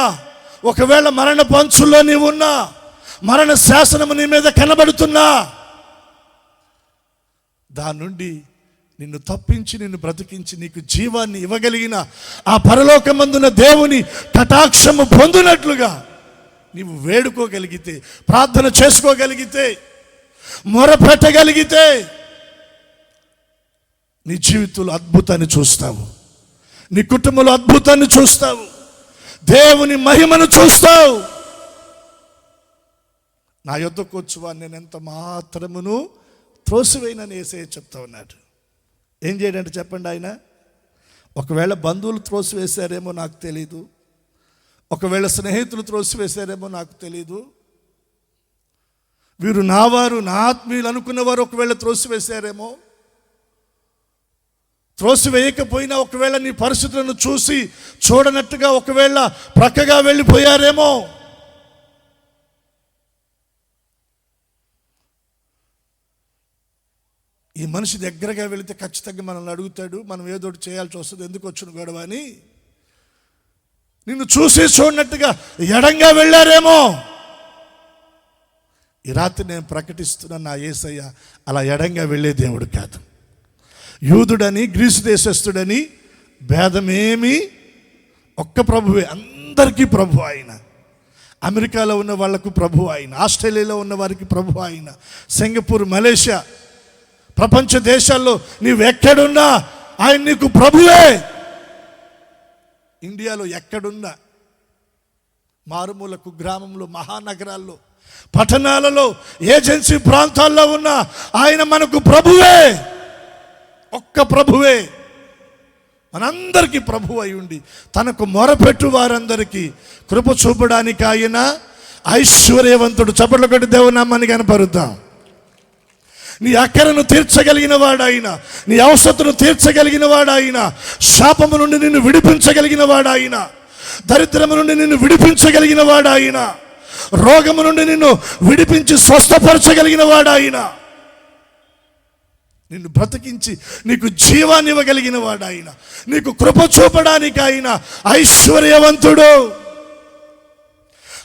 ఒకవేళ మరణ పంచుల్లో నీవున్నా, మరణ శాసనము నీ మీద కనబడుతున్నా, దాని నుండి నిన్ను తప్పించి నిన్ను బ్రతికించి నీకు జీవాన్ని ఇవ్వగలిగిన ఆ పరలోకమందున దేవుని కటాక్షము పొందినట్లుగా నీవు వేడుకోగలిగితే, ప్రార్థన చేసుకోగలిగితే, మొరపెట్టగలిగితే నీ జీవితంలో అద్భుతాన్ని చూస్తావు, నీ కుటుంబంలో అద్భుతాన్ని చూస్తావు, దేవుని మహిమను చూస్తావు. నా యొద్దకు వచ్చువాన్ని నేను ఎంత మాత్రమును త్రోసివేయనని యేసయ్య చెప్తా ఉన్నాడు. ఏం చేయడంటే చెప్పండి, ఆయన ఒకవేళ బంధువులు త్రోసివేశారేమో నాకు తెలీదు, ఒకవేళ స్నేహితులు త్రోసివేశారేమో నాకు తెలీదు, వీరు నా వారు, నా ఆత్మీయులు అనుకున్నవారు ఒకవేళ త్రోసివేశారేమో, త్రోసివేయకపోయినా ఒకవేళ నీ పరిస్థితులను చూసి చూడనట్టుగా ఒకవేళ ప్రక్కగా వెళ్ళిపోయారేమో, ఈ మనిషి దగ్గరగా వెళితే ఖచ్చితంగా మనల్ని అడుగుతాడు, మనం ఏదోటి చేయాల్సి వస్తుంది, ఎందుకు వచ్చిన గొడవ అని. నిన్ను చూసి చూడనట్టుగా ఎడంగా వెళ్ళారేమో. ఈ రాత్రి నేను ప్రకటిస్తున్నా, నా యేసయ్య అలా ఎడంగా వెళ్ళే దేవుడు కాదు. యూదుడని, గ్రీసు దేశస్థుడని భేదమేమి, ఒక్క ప్రభువే, అందరికీ ప్రభు ఆయన. అమెరికాలో ఉన్న వాళ్లకు ప్రభు ఆయన, ఆస్ట్రేలియాలో ఉన్న వారికి ప్రభు ఆయన, సింగపూర్, మలేషియా, ప్రపంచ దేశాల్లో నీవెక్కడున్నా ఆయన నీకు ప్రభువే. ఇండియాలో ఎక్కడున్నా, మారుమూలకు, గ్రామంలో, మహానగరాల్లో, పట్టణాలలో, ఏజెన్సీ ప్రాంతాల్లో ఉన్న ఆయన మనకు ప్రభువే. ఒక్క ప్రభువే మనందరికీ ప్రభు అయి ఉండి తనకు మొరపెట్టు వారందరికీ కృప చూపడానికి ఆయన ఐశ్వర్యవంతుడు. చప్పట్లు కొట్టి దేవుని నామాన్ని కనపరుద్దాం. నీ అక్కరను తీర్చగలిగిన వాడాయన, నీ అవసరతను తీర్చగలిగిన వాడాయన, శాపము నుండి నిన్ను విడిపించగలిగిన వాడాయన, దరిద్రము నుండి నిన్ను విడిపించగలిగిన వాడాయన, రోగము నుండి నిన్ను విడిపించి స్వస్థపరచగలిగిన వాడాయన, నిన్ను బ్రతికించి నీకు జీవాన్ని ఇవ్వగలిగిన వాడాయన, నీకు కృప చూపడానికి ఆయన ఐశ్వర్యవంతుడు.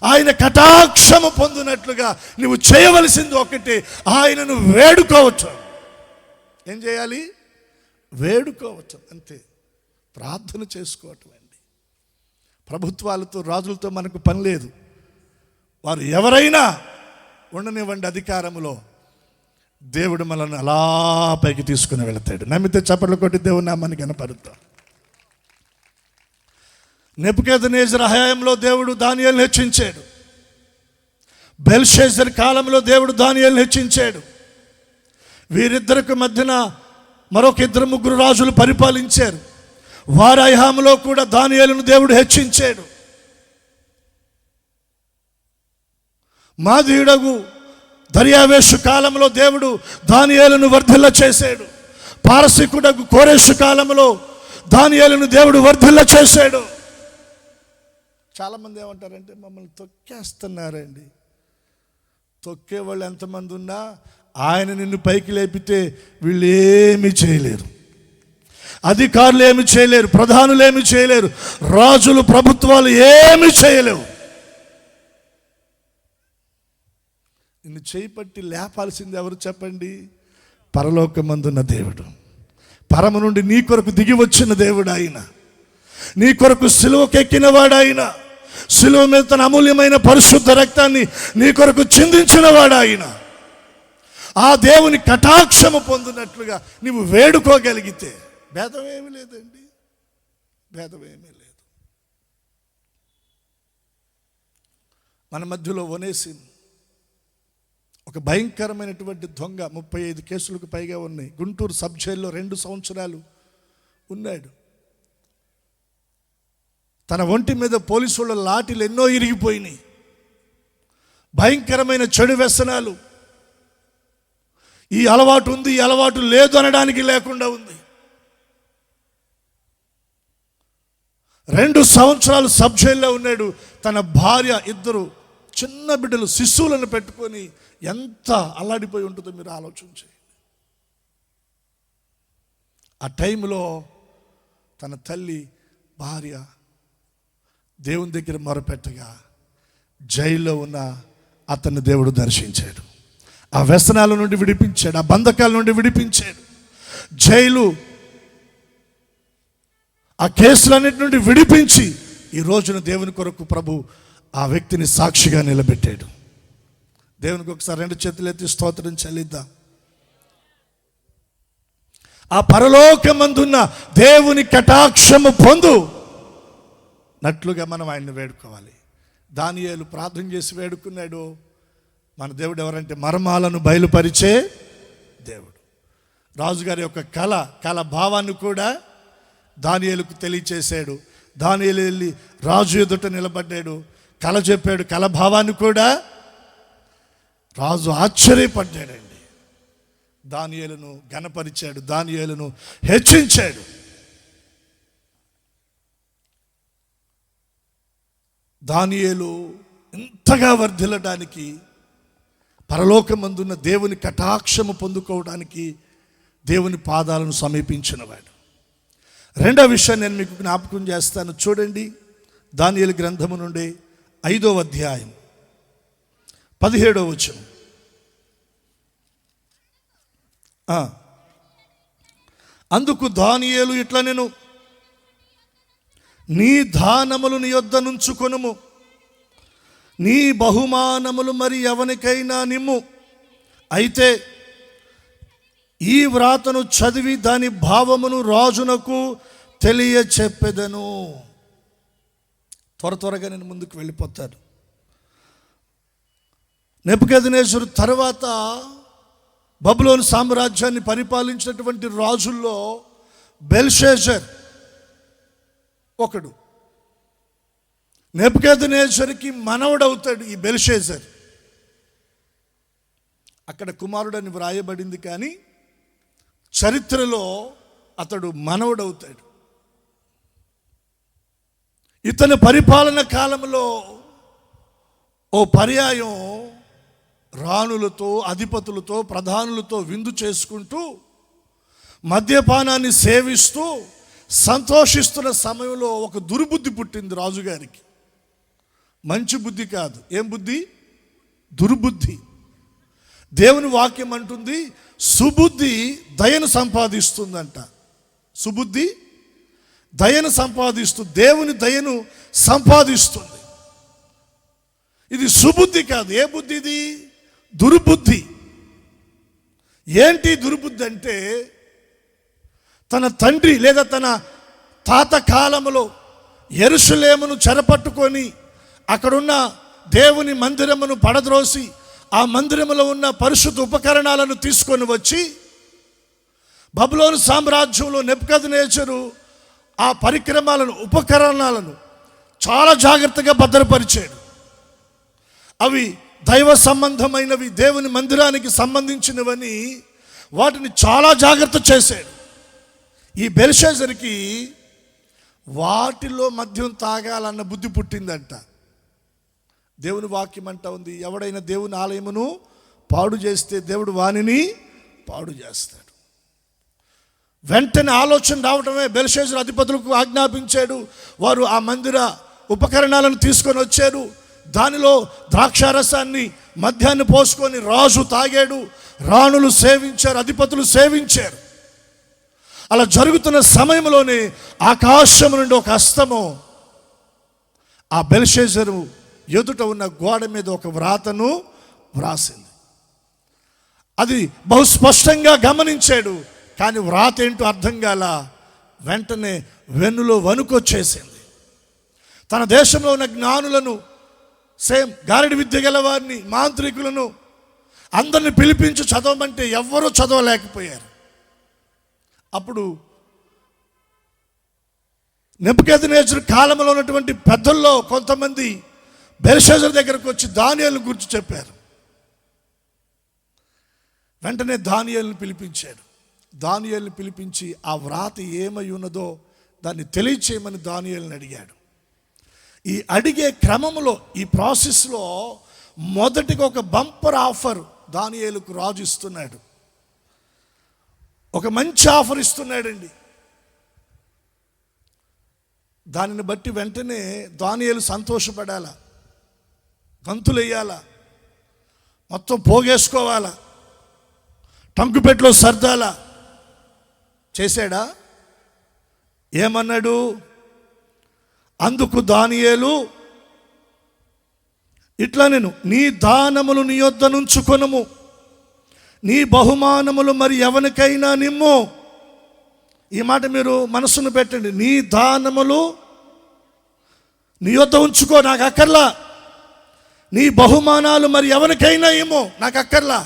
ఆయన కటాక్షము పొందినట్లుగా నువ్వు చేయవలసింది ఒకటి, ఆయనను వేడుకోవచ్చు. ఏం చేయాలి? వేడుకోవచ్చు, అంతే. ప్రార్థన చేసుకోవటం అండి. ప్రభుత్వాలతో, రాజులతో మనకు పని లేదు. వారు ఎవరైనా ఉండనివ్వండి అధికారంలో, దేవుడు మనల్ని అలా పైకి తీసుకుని వెళతాడు. నమ్మితే చప్పట్లు కొట్టి దేవుని నామాన్ని కనపరుద్దాం. నెబుకద్నెజరు హయాంలో దేవుడు దానియేలును హెచ్చించాడు. బెల్షస్సర్ కాలంలో దేవుడు దానియేలును హెచ్చించాడు. వీరిద్దరికి మధ్యన మరొక 2-3 రాజులు పరిపాలించారు. వారి హయాంలో కూడా దానియేలును దేవుడు హెచ్చించాడు. మాదీయుడగు దర్యావేషు కాలంలో దేవుడు దానియేలును వర్ధిల్ల చేశాడు. పారసీకుడగు కోరెషు కాలంలో దానియేలును దేవుడు వర్ధిల్ల చేశాడు. చాలామంది ఏమంటారంటే, మమ్మల్ని తొక్కేస్తున్నారండి. తొక్కేవాళ్ళు ఎంతమంది ఉన్నా ఆయన నిన్ను పైకి లేపితే వీళ్ళు ఏమీ చేయలేరు. అధికారులు ఏమి చేయలేరు, ప్రధానులు ఏమి చేయలేరు, రాజులు, ప్రభుత్వాలు ఏమి చేయలేవు. నిన్ను చేపట్టి లేపాల్సింది ఎవరు చెప్పండి? పరలోకమందున్న దేవుడు. పరమ నుండి నీ కొరకు దిగి వచ్చిన దేవుడు ఆయన. నీ కొరకు సిలువకెక్కిన వాడు ఆయన. సిలువ మీద తన అమూల్యమైన పరిశుద్ధ రక్తాన్ని నీ కొరకు చిందించిన వాడు ఆయన. ఆ దేవుని కటాక్షము పొందినట్లుగా నీవు వేడుకోగలిగితే భేదమేమీ లేదండి, భేదమేమీ లేదు. మన మధ్యలో ఒనేసిము ఒక భయంకరమైనటువంటి దొంగ, 35 కేసులకు పైగా ఉన్నాయి. గుంటూరు సబ్ జైల్లో 2 సంవత్సరాలు ఉన్నాడు. తన ఒంటి మీద పోలీసుల లాఠీలు ఎన్నో ఇరిగిపోయినాయి. భయంకరమైన చెడు వ్యసనాలు. ఈ అలవాటు ఉంది, ఈ అలవాటు లేదు అనడానికి లేకుండా ఉంది. 2 సంవత్సరాలు సబ్ జైల్లో ఉన్నాడు. తన భార్య, 2 చిన్న బిడ్డలు, శిశువులను పెట్టుకొని ఎంత అల్లాడిపోయి ఉంటుందో మీరు ఆలోచించండి. ఆ టైంలో తన తల్లి, భార్య దేవుని దగ్గర మొరపెట్టగా జైల్లో ఉన్న అతన్ని దేవుడు దర్శించాడు. ఆ వ్యసనాల నుండి విడిపించాడు, ఆ బంధకాల నుండి విడిపించాడు. జైలు ఆ కేసులన్నిటి నుండి విడిపించి ఈ రోజున దేవుని కొరకు ప్రభు ఆ వ్యక్తిని సాక్షిగా నిలబెట్టాడు. దేవునికి ఒకసారి 2 చేతులు ఎత్తి స్తోత్రం చెల్లిద్దాం. ఆ పరలోకమందున్న దేవుని కటాక్షము పొందు నట్లుగా మనం ఆయన్ని వేడుకోవాలి. దానియేలు ప్రార్థన చేసి వేడుకున్నాడు. మన దేవుడు ఎవరంటే మర్మాలను బయలుపరిచే దేవుడు. రాజుగారి యొక్క కళ భావాన్ని కూడా దానియేలుకు తెలియచేశాడు. దానియేలు వెళ్ళి రాజు ఎదుట నిలబడ్డాడు, కళ చెప్పాడు. కళ భావాన్ని కూడా రాజు ఆశ్చర్యపడ్డాడండి. దానియేలును ఘనపరిచాడు, దానియేలును హెచ్చించాడు. దానియేలు ఇంతగా వర్ధిల్లడానికి, పరలోకమందున్న దేవుని కటాక్షము పొందుకోవడానికి దేవుని పాదాలను సమీపించినవాడు. 2వ విషయం నేను మీకు జ్ఞాపకం చేస్తాను. చూడండి, దానియేలు గ్రంథము నుండి 5వ అధ్యాయం 17వ వచనం. అందుకు దానియేలు ఇట్లా, నేను నీ దానములు నీ యొద్ద నుంచుకొనుము, నీ బహుమానములు మరి ఎవనికైనా నిమ్ము. అయితే ఈ వ్రాతను చదివి దాని భావమును రాజునకు తెలియచెప్పెదను. త్వరగా నేను ముందుకు వెళ్ళిపోతాను. నెబుకద్నెజరు తర్వాత బబులోను సామ్రాజ్యాన్ని పరిపాలించినటువంటి రాజుల్లో బెల్షాజర్ ఒకడు. నెబుకద్నెజరుకి మనవడవుతాడు ఈ బెల్షాజర్. అక్కడ కుమారుడని వ్రాయబడింది, కానీ చరిత్రలో అతడు మనవడవుతాడు. ఇతని పరిపాలన కాలంలో ఓ పర్యాయం రాణులతో, అధిపతులతో, ప్రధానులతో విందు చేసుకుంటూ మద్యపానాన్ని సేవిస్తూ సంతోషిస్తున్న సమయంలో ఒక దుర్బుద్ధి పుట్టింది రాజుగారికి. మంచి బుద్ధి కాదు. ఏం బుద్ధి? దుర్బుద్ధి. దేవుని వాక్యం అంటుంది, సుబుద్ధి దయను సంపాదిస్తుందంట. సుబుద్ధి దయను సంపాదిస్తూ, దేవుని దయను సంపాదిస్తుంది. ఇది సుబుద్ధి కాదు. ఏ బుద్ధి ఇది? దుర్బుద్ధి. ఏంటి దుర్బుద్ధి అంటే, తన తండ్రి లేదా తన తాత కాలములో యెరూషలేమును చెరపట్టుకొని అక్కడున్న దేవుని మందిరమును పడద్రోసి ఆ మందిరములో ఉన్న పరిశుద్ధ ఉపకరణాలను తీసుకొని వచ్చి బబులోను సామ్రాజ్యంలో నెబుకద్నెజరు ఆ పరిక్రమాలను, ఉపకరణాలను చాలా జాగ్రత్తగా భద్రపరిచాడు. అవి దైవ సంబంధమైనవి, దేవుని మందిరానికి సంబంధించినవని వాటిని చాలా జాగ్రత్త చేశాడు. ఈ బెల్షాజర్కి వాటిలో మద్యం తాగాలన్న బుద్ధి పుట్టిందంట. దేవుని వాక్యం అంటా ఉంది, ఎవడైనా దేవుని ఆలయమును పాడు చేస్తే దేవుడు వానిని పాడు చేస్తాడు. వెంటనే ఆలోచన రావటమే బెల్షాజరు అధిపతులకు ఆజ్ఞాపించాడు. వారు ఆ మందిర ఉపకరణాలను తీసుకొని వచ్చారు. దానిలో ద్రాక్షారసాన్ని, మద్యాన్ని పోసుకొని రాజు తాగాడు, రాణులు సేవించారు, అధిపతులు సేవించారు. అలా జరుగుతున్న సమయంలోనే ఆకాశం నుండి ఒక హస్తము ఆ బెల్షాజరు ఎదుట ఉన్న గోడ మీద ఒక వ్రాతను వ్రాసింది. అది బహు స్పష్టంగా గమనించాడు, కానీ వ్రాత ఏంటో అర్థం కాల. వెంటనే వెన్నులో వణుకొచ్చేసింది. తన దేశంలో ఉన్న జ్ఞానులను, గారడి విద్య గల వారిని, మాంత్రికులను అందరిని పిలిపించి చదవమంటే ఎవ్వరూ చదవలేకపోయారు. అప్పుడు నెబుకద్నెజరు కాలంలో ఉన్నటువంటి పెద్దల్లో కొంతమంది బెల్షాజరు దగ్గరకు వచ్చి దానియేలును గురించి చెప్పారు. వెంటనే దానియేలును పిలిపించాడు. దానియేలును పిలిపించి ఆ వ్రాత ఏమై ఉన్నదో దాన్ని తెలియచేయమని దానియేలును అడిగాడు. ఈ అడిగే క్రమంలో, ఈ ప్రాసెస్లో మొదటిగా ఒక బంపర్ ఆఫర్ దానియేలుకు రాజు ఇస్తున్నాడు. ఒక మంచి ఆఫర్ ఇస్తున్నాడండి. దానిని బట్టి వెంటనే దానియేలు సంతోషపడాలా, గంతులెయ్యాలా, మొత్తం పోగేసుకోవాలా, టంకుపెట్లో సర్దాలా. చేశాడా? ఏమన్నాడు? అందుకు దానియేలు ఇట్లా, నేను నీ దానములు నీ యొద్ద నుంచుకొనుము, నీ బహుమానములు మరి ఎవరికైనా నిమ్ము. ఈ మాట మీరు మనసును పెట్టండి. నీ దానములు నీ యొద్ద ఉంచుకో, నాకు అక్కర్లా. నీ బహుమానాలు మరి ఎవరికైనా ఇమ్ము, నాకు అక్కర్లా.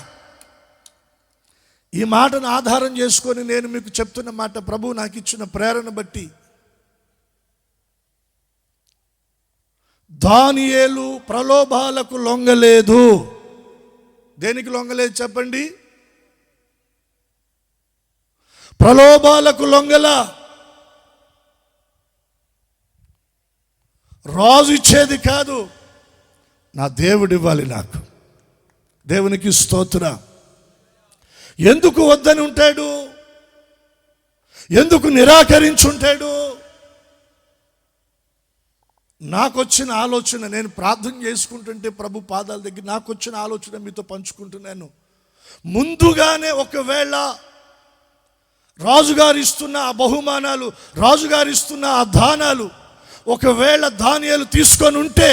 ఈ మాటను ఆధారం చేసుకొని నేను మీకు చెప్తున్న మాట, ప్రభువు నాకు ఇచ్చిన ప్రేరణ బట్టి, దానియేలు ప్రలోభాలకు లొంగలేదు. దేనికి లొంగలేదు చెప్పండి? ప్రలోభాలకు లొంగల. రాజు ఇచ్చేది కాదు, నా దేవుడు ఇవ్వాలి నాకు. దేవునికి స్తోత్రం. ఎందుకు వద్దని ఉంటాడు? ఎందుకు నిరాకరించుంటాడు? నాకు వచ్చిన ఆలోచన, నేను ప్రార్థన చేసుకుంటుంటే ప్రభు పాదాల దగ్గర నాకు వచ్చిన ఆలోచన మీతో పంచుకుంటున్నాను. ముందుగానే ఒకవేళ రాజుగారు ఇస్తున్న ఆ బహుమానాలు, రాజుగారు ఇస్తున్న ఆ దానాలు ఒకవేళ దానియేలు తీసుకొని ఉంటే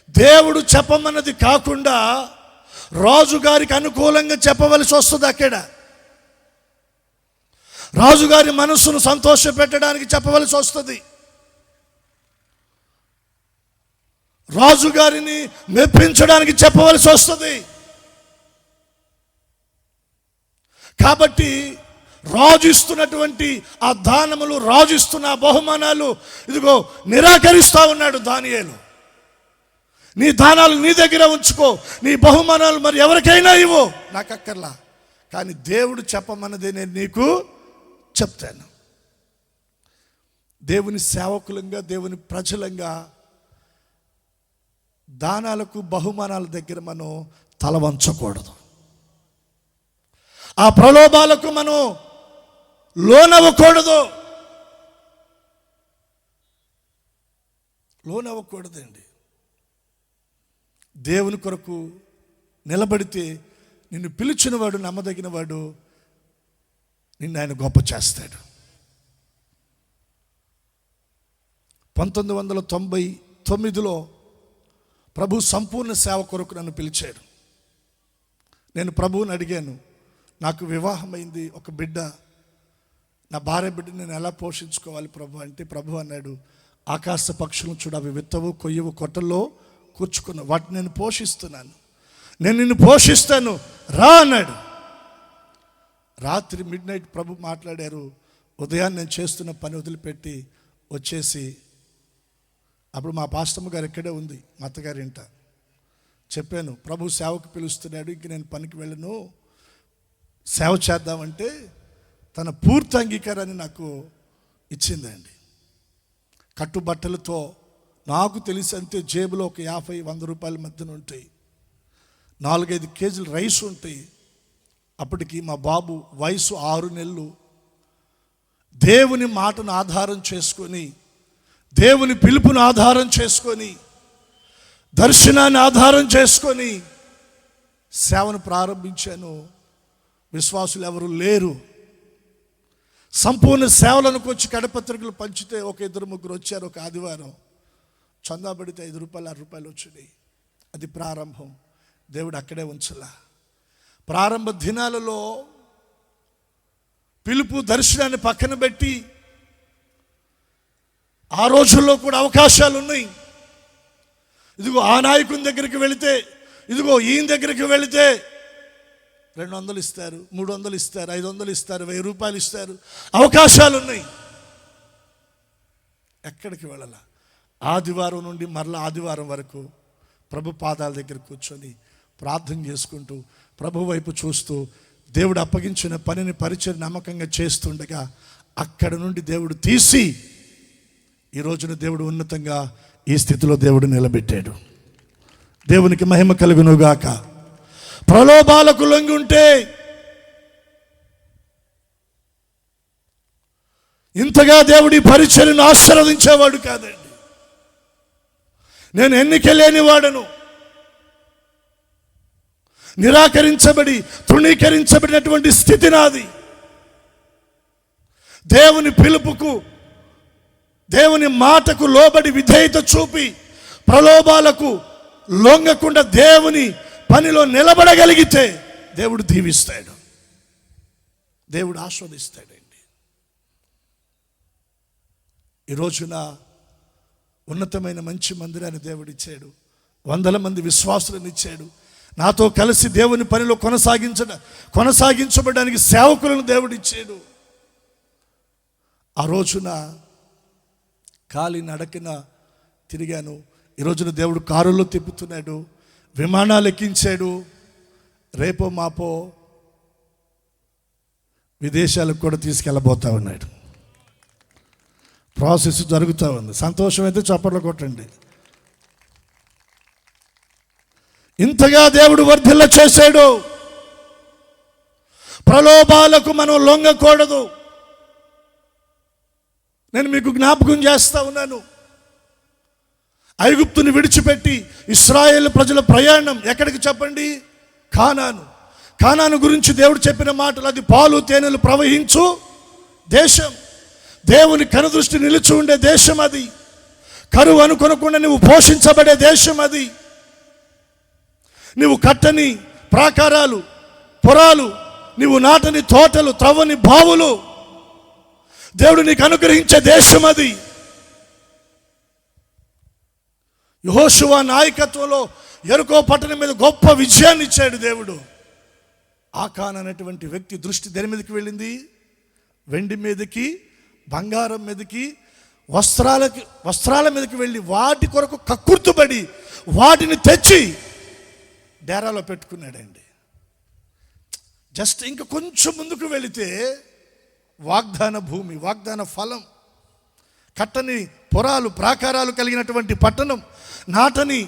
దేవుడు చెప్పమన్నది కాకుండా రాజుగారికి అనుకూలంగా చెప్పవలసి వస్తుంది. అక్కడ రాజుగారి మనస్సును సంతోషపెట్టడానికి చెప్పవలసి వస్తుంది. రాజుగారిని మెప్పించడానికి చెప్పవలసి వస్తుంది. కాబట్టి రాజు ఇస్తున్నటువంటి ఆ దానములు, రాజు ఇస్తున్న ఆ బహుమానాలు ఇదిగో నిరాకరిస్తూ ఉన్నాడు దానియేలు. నీ దానాలు నీ దగ్గర ఉంచుకో, నీ బహుమానాలు మరి ఎవరికైనా ఇవ్వు, నాకు అక్కర్లా, కానీ దేవుడు చెప్పమన్నదే నేను నీకు చెప్తాను. దేవుని సేవకులంగా, దేవుని ప్రజలంగా దానాలకు బహుమానాల దగ్గర మనం తల వంచకూడదు. ఆ ప్రలోభాలకు మనం లోనవ్వకూడదండి. దేవుని కొరకు నిలబడితే నిన్ను పిలిచినవాడు నమ్మదగినవాడు, నిన్ను ఆయన గొప్ప చేస్తాడు. 1999లో ప్రభు సంపూర్ణ సేవ కొరకు నన్ను పిలిచాడు. నేను ప్రభువుని అడిగాను, నాకు వివాహమైంది, ఒక బిడ్డ, నా భార్య బిడ్డని నేను ఎలా పోషించుకోవాలి ప్రభు అంటే, ప్రభు అన్నాడు, ఆకాశ పక్షులను చూడ, అవి విత్తవు కొయ్యవు, కొట్టల్లో కూర్చుకున్న, వాటిని నేను పోషిస్తున్నాను, నేను నిన్ను పోషిస్తాను, రా అన్నాడు. రాత్రి మిడ్నైట్ ప్రభు మాట్లాడారు. ఉదయాన్ని నేను చేస్తున్న పని వదిలిపెట్టి వచ్చేసి, అప్పుడు మా పాస్టమ్మ గారు ఇక్కడే ఉంది, మా అత్తగారి ఇంట. చెప్పాను, ప్రభు సేవకు పిలుస్తున్నాడు, ఇంక నేను పనికి వెళ్ళను, సేవ చేద్దామంటే తన పూర్తి అంగీకారాన్ని నాకు ఇచ్చిందండి. కట్టుబట్టలతో, నాకు తెలిసి అంతే, జేబులో ఒక 50-100 రూపాయల మధ్యన ఉంటాయి, 4-5 కేజీలు రైస్ ఉంటాయి. అప్పటికి మా బాబు వయసు 6 నెలలు. దేవుని మాటను ఆధారం చేసుకొని, దేవుని పిలుపును ఆధారం చేసుకొని, దర్శనాన్ని ఆధారం చేసుకొని సేవను ప్రారంభించాను. విశ్వాసులు ఎవరు లేరు. సంపూర్ణ సేవలకు వచ్చి కడపత్రికలు పంచితే ఒక 2-3 వచ్చారు. ఒక ఆదివారం చందా పడితే 5 రూపాయలు 6 రూపాయలు వచ్చినాయి. అది ప్రారంభం. దేవుడు అక్కడే ఉంచలా. ప్రారంభ దినాలలో పిలుపు దర్శనాన్ని పక్కన పెట్టి, ఆ రోజుల్లో కూడా అవకాశాలు ఉన్నాయి. ఇదిగో ఆ నాయకుని దగ్గరికి వెళితే, ఇదిగో ఈయన దగ్గరికి వెళితే 200 ఇస్తారు, 300 ఇస్తారు, 500 ఇస్తారు, 1000 రూపాయలు ఇస్తారు, అవకాశాలు ఉన్నాయి. ఎక్కడికి వెళ్ళాల? ఆదివారం నుండి మరలా ఆదివారం వరకు ప్రభు పాదాల దగ్గర కూర్చొని ప్రార్థన చేసుకుంటూ, ప్రభు వైపు చూస్తూ, దేవుడు అప్పగించిన పనిని పరిచయం నమ్మకంగా చేస్తుండగా అక్కడ నుండి దేవుడు తీసి ఈ రోజున దేవుడు ఉన్నతంగా ఈ స్థితిలో దేవుడు నిలబెట్టాడు. దేవునికి మహిమ కలుగునుగాక. ప్రలోభాలకు లొంగి ఉంటే ఇంతగా దేవుడి పరిచర్యను ఆశీర్వదించేవాడు కాదండి. నేను ఎన్నిక లేని వాడను, నిరాకరించబడి తృణీకరించబడినటువంటి స్థితి నాది. దేవుని పిలుపుకు, దేవుని మాటకు లోబడి విధేయత చూపి ప్రలోభాలకు లొంగకుండా దేవుని పనిలో నిలబడగలిగితే దేవుడు దీవిస్తాడు, దేవుడు ఆస్వాదిస్తాడండి. ఈ రోజున ఉన్నతమైన మంచి మందిరాన్ని దేవుడు ఇచ్చాడు, 100 మంది విశ్వాసులను ఇచ్చాడు. నాతో కలిసి దేవుని పనిలో కొనసాగించబడడానికి సేవకులను దేవుడు ఇచ్చాడు. ఆ రోజున కాలి నడకన తిరిగాను. ఈ రోజున దేవుడు కారులో తిప్పుతున్నాడు, విమానాలు ఎక్కించాడు. రేపో మాపో విదేశాలకు కూడా తీసుకెళ్ళబోతా ఉన్నాడు. ప్రాసెస్ జరుగుతూ ఉంది. సంతోషం అయితే చప్పట్లు కొట్టండి. ఇంతగా దేవుడు వర్ధిల్ల చేశాడు. ప్రలోభాలకు మనం లొంగకూడదు. నేను మీకు జ్ఞాపకం చేస్తా ఉన్నాను, ఐగుప్తుని విడిచిపెట్టి ఇశ్రాయేల్ ప్రజల ప్రయాణం ఎక్కడికి చెప్పండి? కానాను. కానాను గురించి దేవుడు చెప్పిన మాటలు, అది పాలు తేనెలు ప్రవహించు దేశం. దేవుని కనుదృష్టి నిలిచి ఉండే దేశం అది. కరువు అనుకొనకుండా నువ్వు పోషించబడే దేశం అది. నువ్వు కట్టని ప్రాకారాలు, పొరాలు, నువ్వు నాటని తోటలు, త్రవ్వని బావులు దేవుడు నీకు అనుగ్రహించే దేశం అది. యెహోషువ నాయకత్వంలో యెరికో పట్టణం మీద గొప్ప విజయాన్ని ఇచ్చాడు దేవుడు. ఆకాన్ అనేటువంటి వ్యక్తి దృష్టి దేని మీదకి వెళ్ళింది? వెండి మీదకి, బంగారం మీదకి, వస్త్రాల మీదకి వెళ్ళి వాటి కొరకు కక్కుర్తుపడి వాటిని తెచ్చి డేరాలో పెట్టుకున్నాడండి. జస్ట్ ఇంకా కొంచెం ముందుకు వెళితే వాగ్దాన భూమి, వాగ్దాన ఫలం, కట్టని పొరాలు, ప్రాకారాలు కలిగినటువంటి పట్టణం, నాటని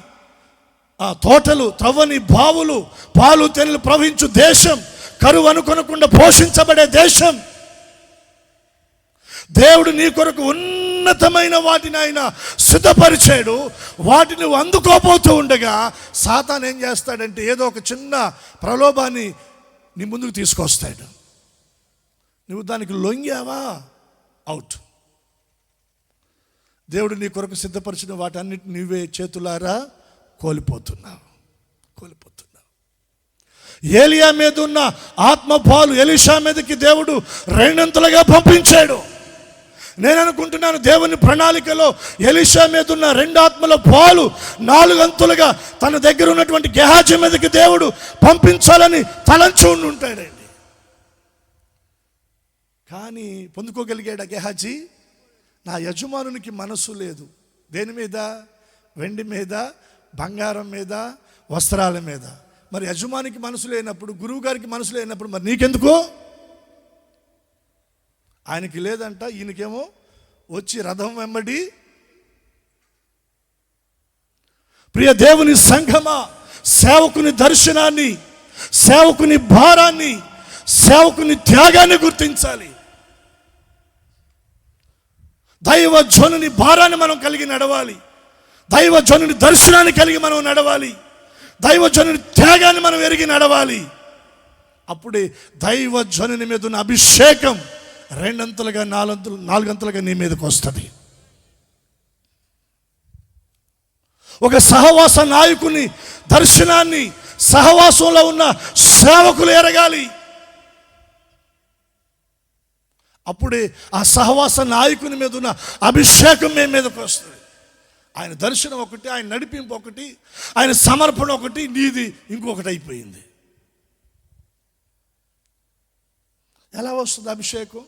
తోటలు, త్రవ్వని బావులు, పాలు తేనెలు ప్రవహించు దేశం, కరువు అనుకొనకుండా పోషించబడే దేశం. దేవుడు నీ కొరకు ఉన్నతమైన వాటిని ఆయన సిద్ధపరిచాడు. వాటిని నువ్వు అందుకోపోతూ ఉండగా సాతాను ఏం చేస్తాడంటే ఏదో ఒక చిన్న ప్రలోభాన్ని నీ ముందుకు తీసుకొస్తాడు. నువ్వు దానికి లొంగావా, అవుట్. దేవుడు నీ కొరకు సిద్ధపరిచిన వాటన్నిటిని నువ్వే చేతులారా కోల్పోతున్నావు. ఏలియా మీద ఉన్న ఆత్మపాలు ఎలీషా మీదకి దేవుడు రెండంతలుగా పంపించాడు. నేను అనుకుంటున్నాను దేవుని ప్రణాళికలో ఎలీషా మీద ఉన్న 2 ఆత్మల పాలు 4 అంతులుగా తన దగ్గర ఉన్నటువంటి గెహాజీ మీదకి దేవుడు పంపించాలని తలంచి ఉంటాడండి. కానీ పొందుకోగలిగాడు గెహాజీ? నా యజమానునికి మనసు లేదు. దేని మీద? వెండి మీద, బంగారం మీద, వస్త్రాల మీద. మరి యజమానికి మనసు లేనప్పుడు, గురువు గారికి మనసు లేనప్పుడు మరి నీకెందుకు? ఆయనకి లేదంట, ఈయనకేమో వచ్చి రథం వెంబడి. ప్రియ దేవుని సంఘమా, సేవకుని దర్శనాన్ని, సేవకుని భారాన్ని, సేవకుని త్యాగాన్ని గుర్తించాలి. దైవజనుని భారాన్ని మనం కలిగి నడవాలి. దైవజనుని దర్శనాన్ని కలిగి మనం నడవాలి. దైవజనుని త్యాగాన్ని మనం ఎరిగి నడవాలి. అప్పుడే దైవజనుని మీద ఉన్న అభిషేకం 2 అంతలుగా 4 అంతలుగా నీ మీదకి వస్తుంది. ఒక సహవాస నాయకుని దర్శనాన్ని సహవాసంలో ఉన్న సేవకులు ఎరగాలి. అప్పుడే ఆ సహవాస నాయకుని మీద ఉన్న అభిషేకం మీ మీదకి వస్తుంది. ఆయన దర్శనం ఒకటి, ఆయన నడిపింపు ఒకటి, ఆయన సమర్పణ ఒకటి, నీది ఇంకొకటి అయిపోయింది. ఎలా వస్తుంది అభిషేకం?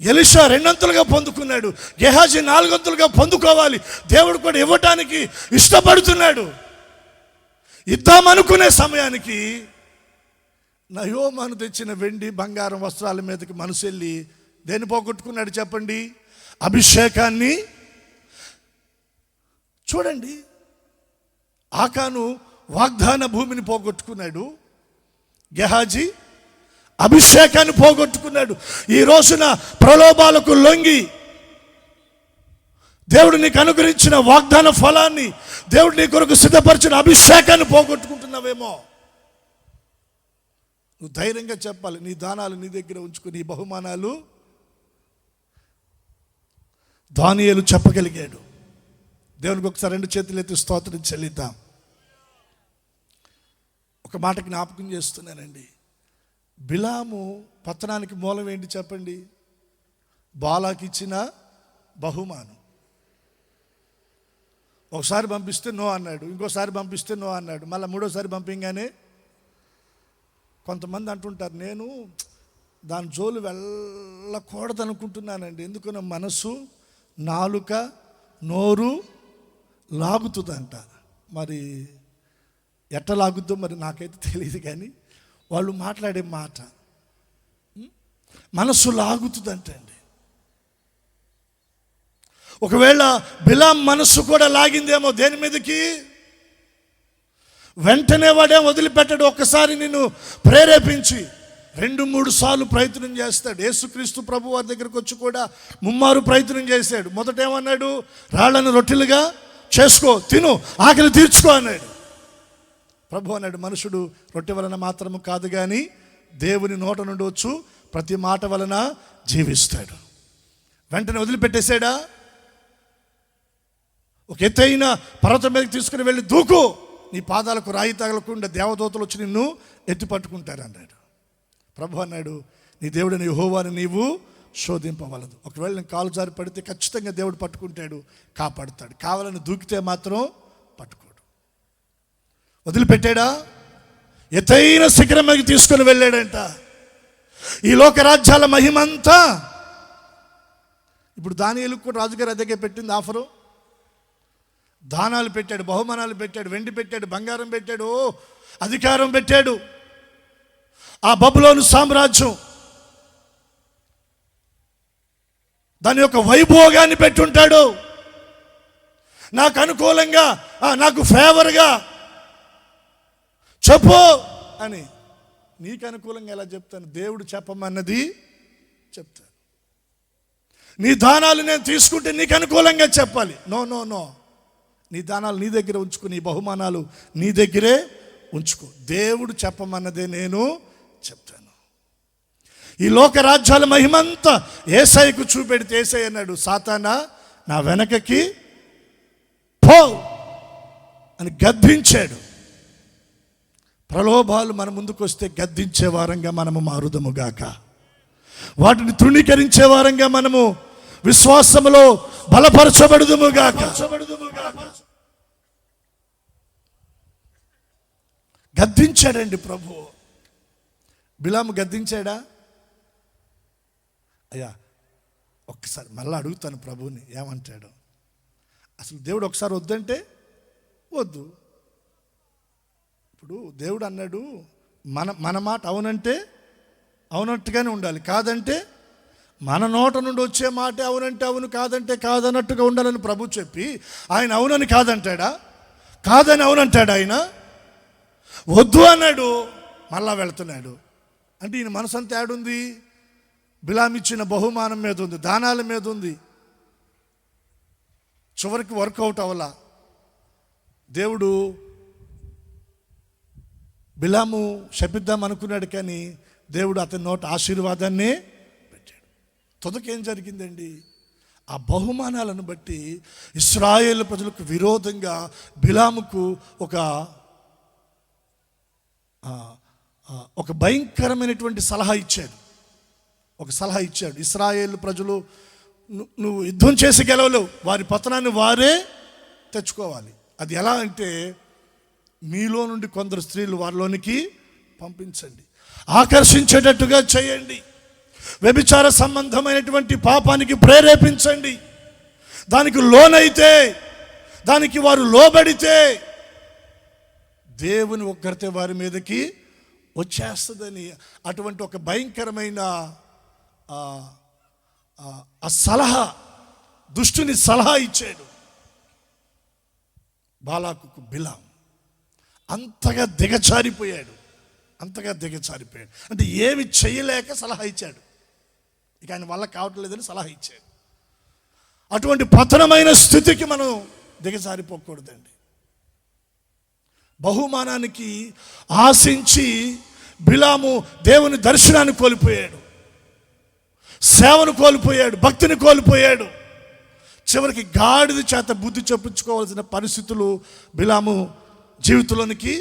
ఎలీషా 2 అంతలుగా పొందుకున్నాడు, గెహాజీ 4 అంతలుగా పొందుకోవాలి. దేవుడు కూడా ఇవ్వటానికి ఇష్టపడుతున్నాడు. ఇద్దామనుకునే సమయానికి నయోమాను తెచ్చిన వెండి, బంగారం, వస్త్రాల మీదకి మనసు వెళ్ళి దేన్ని పోగొట్టుకున్నాడు చెప్పండి? అభిషేకాన్ని. చూడండి, ఆకాను వాగ్దాన భూమిని పోగొట్టుకున్నాడు, గెహాజీ అభిషేకాన్ని పోగొట్టుకున్నాడు. ఈ రోజున ప్రలోభాలకు లొంగి దేవుడు నీకు అనుగ్రహించిన వాగ్దాన ఫలాన్ని, దేవుడు నీ కొరకు సిద్ధపరిచిన అభిషేకాన్ని పోగొట్టుకుంటున్నావేమో. నువ్వు ధైర్యంగా చెప్పాలి, నీ దానాలు నీ దగ్గర ఉంచుకుని ఈ బహుమానాలు. దానియేలు చెప్పగలిగాడు. దేవునికి ఒకసారి 2 చేతులు ఎత్తి స్తోత్రం చెల్లిద్దాం. ఒక మాట జ్ఞాపకం చేస్తున్నానండి. బిలాము పతనానికి మూలం ఏంటి చెప్పండి? బాలాకి ఇచ్చిన బహుమానం. ఒకసారి పంపిస్తే నో అన్నాడు, ఇంకోసారి పంపిస్తే నో అన్నాడు, మళ్ళీ 3వసారి పంపింగానే కొంతమంది అంటుంటారు, నేను దాని జోలు వెళ్ళకూడదు అనుకుంటున్నానండి. ఎందుకన్నా మనసు, నాలుక, నోరు లాగుతుందంట. మరి ఎట్లా లాగుద్దో మరి నాకైతే తెలియదు, కానీ వాళ్ళు మాట్లాడే మాట మనసు లాగుతుందంటండి. ఒకవేళ బిలాం మనస్సు కూడా లాగిందేమో దేని మీదకి? వెంటనే వాడే వదిలిపెట్టాడు. ఒక్కసారి నిన్ను ప్రేరేపించి 2-3 సార్లు ప్రయత్నం చేస్తాడు. యేసుక్రీస్తు ప్రభు వారి దగ్గరికి వచ్చి కూడా 3 మారు ప్రయత్నం చేశాడు. మొదట ఏమన్నాడు? రాళ్లను రొట్టెలుగా చేసుకో, తిను, ఆకలి తీర్చుకో అన్నాడు. ప్రభు అన్నాడు, మనుషుడు రొట్టె వలన మాత్రము కాదు కానీ దేవుని నోట నుండి వచ్చు ప్రతి మాట వలన జీవిస్తాడు. వెంటనే వదిలిపెట్టేశాడా? ఒక ఎత్తైన పర్వతం మీదకి తీసుకుని వెళ్ళి దూకు, నీ పాదాలకు రాయి తగలకుండా దేవదూతలు వచ్చి నిన్ను ఎత్తి పట్టుకుంటారు అన్నాడు. ప్రభు అన్నాడు, నీ దేవుడిని యెహోవాను నీవు శోధింపవలదు. ఒకవేళ నేను కాలు జారి పడితే ఖచ్చితంగా దేవుడు పట్టుకుంటాడు, కాపాడుతాడు. కావాలని దూకితే మాత్రం పట్టుకోడు. వదిలిపెట్టాడా? ఎత్తైన శిఖరం మీదకి తీసుకుని వెళ్ళాడంట. ఈ లోక రాజ్యాల మహిమంతా ఇప్పుడు దానియేలుకు కూడా రాజుగారు అదే పెట్టింది ఆఫరు. దానాలు పెట్టాడు, బహుమానాలు పెట్టాడు, వెండి పెట్టాడు, బంగారం పెట్టాడు, అధికారం పెట్టాడు. ఆ బబులోను సామ్రాజ్యం దాని యొక్క వైభోగాన్ని పెట్టుంటాడు. నాకు అనుకూలంగా, నాకు ఫేవర్గా చెప్పు అని. నీకు అనుకూలంగా ఎలా చెప్తాను? దేవుడు చెప్పమన్నది చెప్తాను. నీ దానాలు నేను తీసుకుంటే నీకు అనుకూలంగా చెప్పాలి. నో నో నో, నీ దానాలు నీ దగ్గర ఉంచుకో, నీ బహుమానాలు నీ దగ్గరే ఉంచుకో. దేవుడు చెప్పమన్నదే నేను చెప్తాను. ఈ లోక రాజ్యాల మహిమంతా యేసయ్యకు చూపెడితే యేసయ్య అన్నాడు, సాతానా నా వెనకకి పో అని గద్దించాడు. ప్రలోభాలు మన ముందుకు వస్తే గద్దించే వారంగా మనము మారుదముగాక. వాటిని తృణీకరించే వారంగా మనము విశ్వాసములో బలపరచబడుదుముగాక. గద్దించాడండి ప్రభు. బిలాము గద్దించాడా? అయ్యా ఒక్కసారి మళ్ళీ అడుగుతాను ప్రభువుని, ఏమంటాడు? అసలు దేవుడు ఒకసారి వద్దంటే వద్దు. ఇప్పుడు దేవుడు అన్నాడు, మన మాట అవునంటే అవునట్టుగానే ఉండాలి, కాదంటే మన నోట నుండి వచ్చే మాట అవునంటే అవును, కాదంటే కాదన్నట్టుగా ఉండాలని ప్రభు చెప్పి ఆయన అవునని కాదంటాడా? కాదని అవునంటాడా? ఆయన వద్దు అన్నాడు, మళ్ళా వెళుతున్నాడు. అంటే ఈయన మనసు అంతా ఏడుంది? బిలాము ఇచ్చిన బహుమానం మీద ఉంది, దానాల మీద ఉంది. చివరికి వర్కౌట్ అవ్వలా. దేవుడు బిలాము శపిద్దాం అనుకున్నాడు, కానీ దేవుడు అతని నోట ఆశీర్వాదాన్ని పెట్టాడు. తుదకేం జరిగిందండి? ఆ బహుమానాలను బట్టి ఇశ్రాయేలు ప్రజలకు విరోధంగా బిలాముకు ఒక భయంకరమైనటువంటి సలహా ఇచ్చాడు. ఇశ్రాయేలు ప్రజలు, నువ్వు యుద్ధం చేసి గెలవలేవు, వారి పతనాన్ని వారే తెచ్చుకోవాలి. అది ఎలా అంటే, మీలో నుండి కొందరు స్త్రీలు వారిలోనికి పంపించండి, ఆకర్షించేటట్టుగా చేయండి, వ్యభిచార సంబంధమైనటువంటి పాపానికి ప్రేరేపించండి. దానికి లోనైతే, దానికి వారు లోబడితే దేవుని ఒక్కరితే వారి మీదకి వచ్చేస్తుందని అటువంటి ఒక భయంకరమైన ఆ సలహా, దుష్టుని సలహా ఇచ్చాడు బాలాకుకు బిలాం. అంతగా దిగజారిపోయాడు. అంటే ఏమి చేయలేక సలహా ఇచ్చాడు. ఇక ఆయన వల్ల కావట్లేదని సలహా ఇచ్చాడు. అటువంటి పతనమైన స్థితికి మనం దిగజారిపోకూడదండి. బహుమానానికి ఆశించి బిలాము దేవుని దర్శనాన్ని కోల్పోయాడు, సేవను కోల్పోయాడు, భక్తిని కోల్పోయాడు. చివరికి గాడిద చేత బుద్ధి చెప్పించుకోవాల్సిన పరిస్థితులు బిలాము జీవితంలోనికి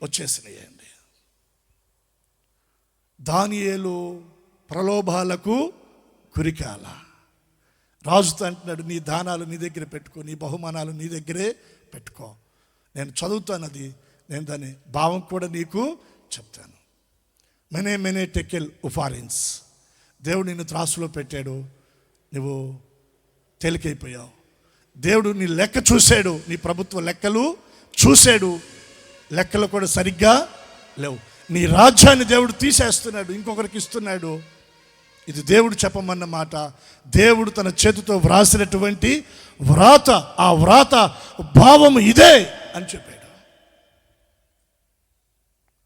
వచ్చేసినాయండి. దానియేలు ప్రలోభాలకు గురికాల. రాజుతో అంటున్నాడు, నీ దానాలు నీ దగ్గర పెట్టుకో, నీ బహుమానాలు నీ దగ్గరే పెట్టుకో. నేను చదువుతాను, అది నేను దాని భావం కూడా నీకు చెప్తాను. మెనే టెకెల్ ఉఫారిన్స్. దేవుడు నిన్ను త్రాసులో పెట్టాడు, నువ్వు తేలికైపోయావు. దేవుడు నీ లెక్క చూశాడు, నీ ప్రభుత్వ లెక్కలు చూశాడు, లెక్కలు కూడా సరిగ్గా లేవు. నీ రాజ్యాన్ని దేవుడు తీసేస్తున్నాడు, ఇంకొకరికి ఇస్తున్నాడు. ఇది దేవుడు చెప్పమన్న మాట. దేవుడు తన చేతితో వ్రాసినటువంటి వ్రాత, ఆ వ్రాత భావము ఇదే అని చెప్పాడు.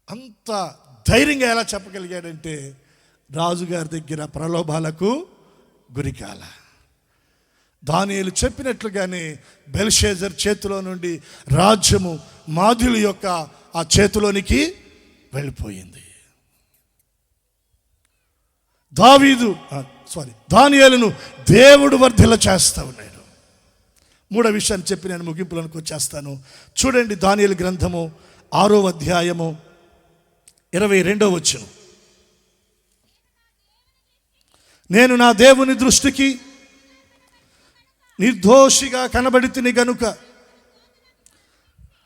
అంత ధైర్యంగా ఎలా చెప్పగలిగాడంటే, రాజుగారి దగ్గర ప్రలోభాలకు గురికాల. దానియేలు చెప్పినట్లుగానే బెల్షేజర్ చేతిలో నుండి రాజ్యము మాధుల యొక్క ఆ చేతిలోనికి వెళ్ళిపోయింది. దానియేలును దేవుడు వర్ధిల్ల చేస్తా ఉన్నాడు. మూడో విషయాన్ని చెప్పి నేను ముగింపులోకి వచ్చేస్తాను. చూడండి, దానియేలు గ్రంథము 6వ అధ్యాయము 22వ వచనం. నేను నా దేవుని దృష్టికి నిర్దోషిగా కనబడితిని గనుక